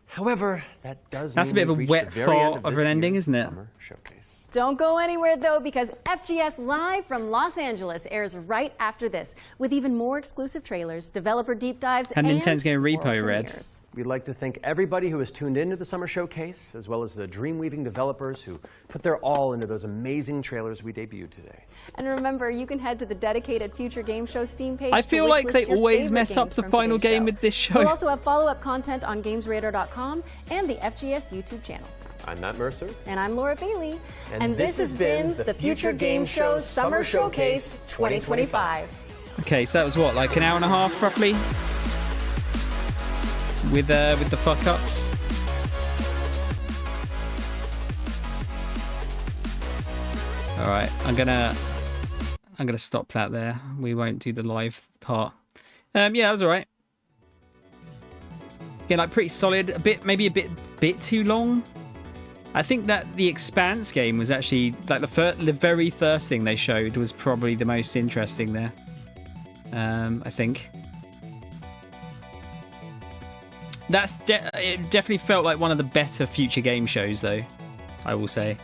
However, that does That's a mean bit of a we've reached wet the very end fart of this an ending, year's isn't it? Summer Showcase. Don't go anywhere though, because FGS Live from Los Angeles airs right after this, with even more exclusive trailers, developer deep dives, And Nintendo's getting world repo read. premieres. We'd like to thank everybody who has tuned into the Summer Showcase, as well as the dream-weaving developers who put their all into those amazing trailers we debuted today. And remember, you can head to the dedicated Future Game Show Steam page. I to feel like wishlist they your always favorite mess up games the from final today's game with this show. We'll also have follow-up content on GamesRadar.com and the FGS YouTube channel. I'm Matt Mercer. And I'm Laura Bailey. And this has been the Future Game Show Summer Showcase 2025. Okay, so that was what, like an hour and a half roughly? With the fuck ups. Alright, I'm gonna stop that there. We won't do the live part. Yeah, that was alright. Again, like pretty solid, maybe a bit too long. I think that the Expanse game was actually like the very first thing they showed was probably the most interesting there. I think it definitely felt like one of the better Future Game shows, though. I will say.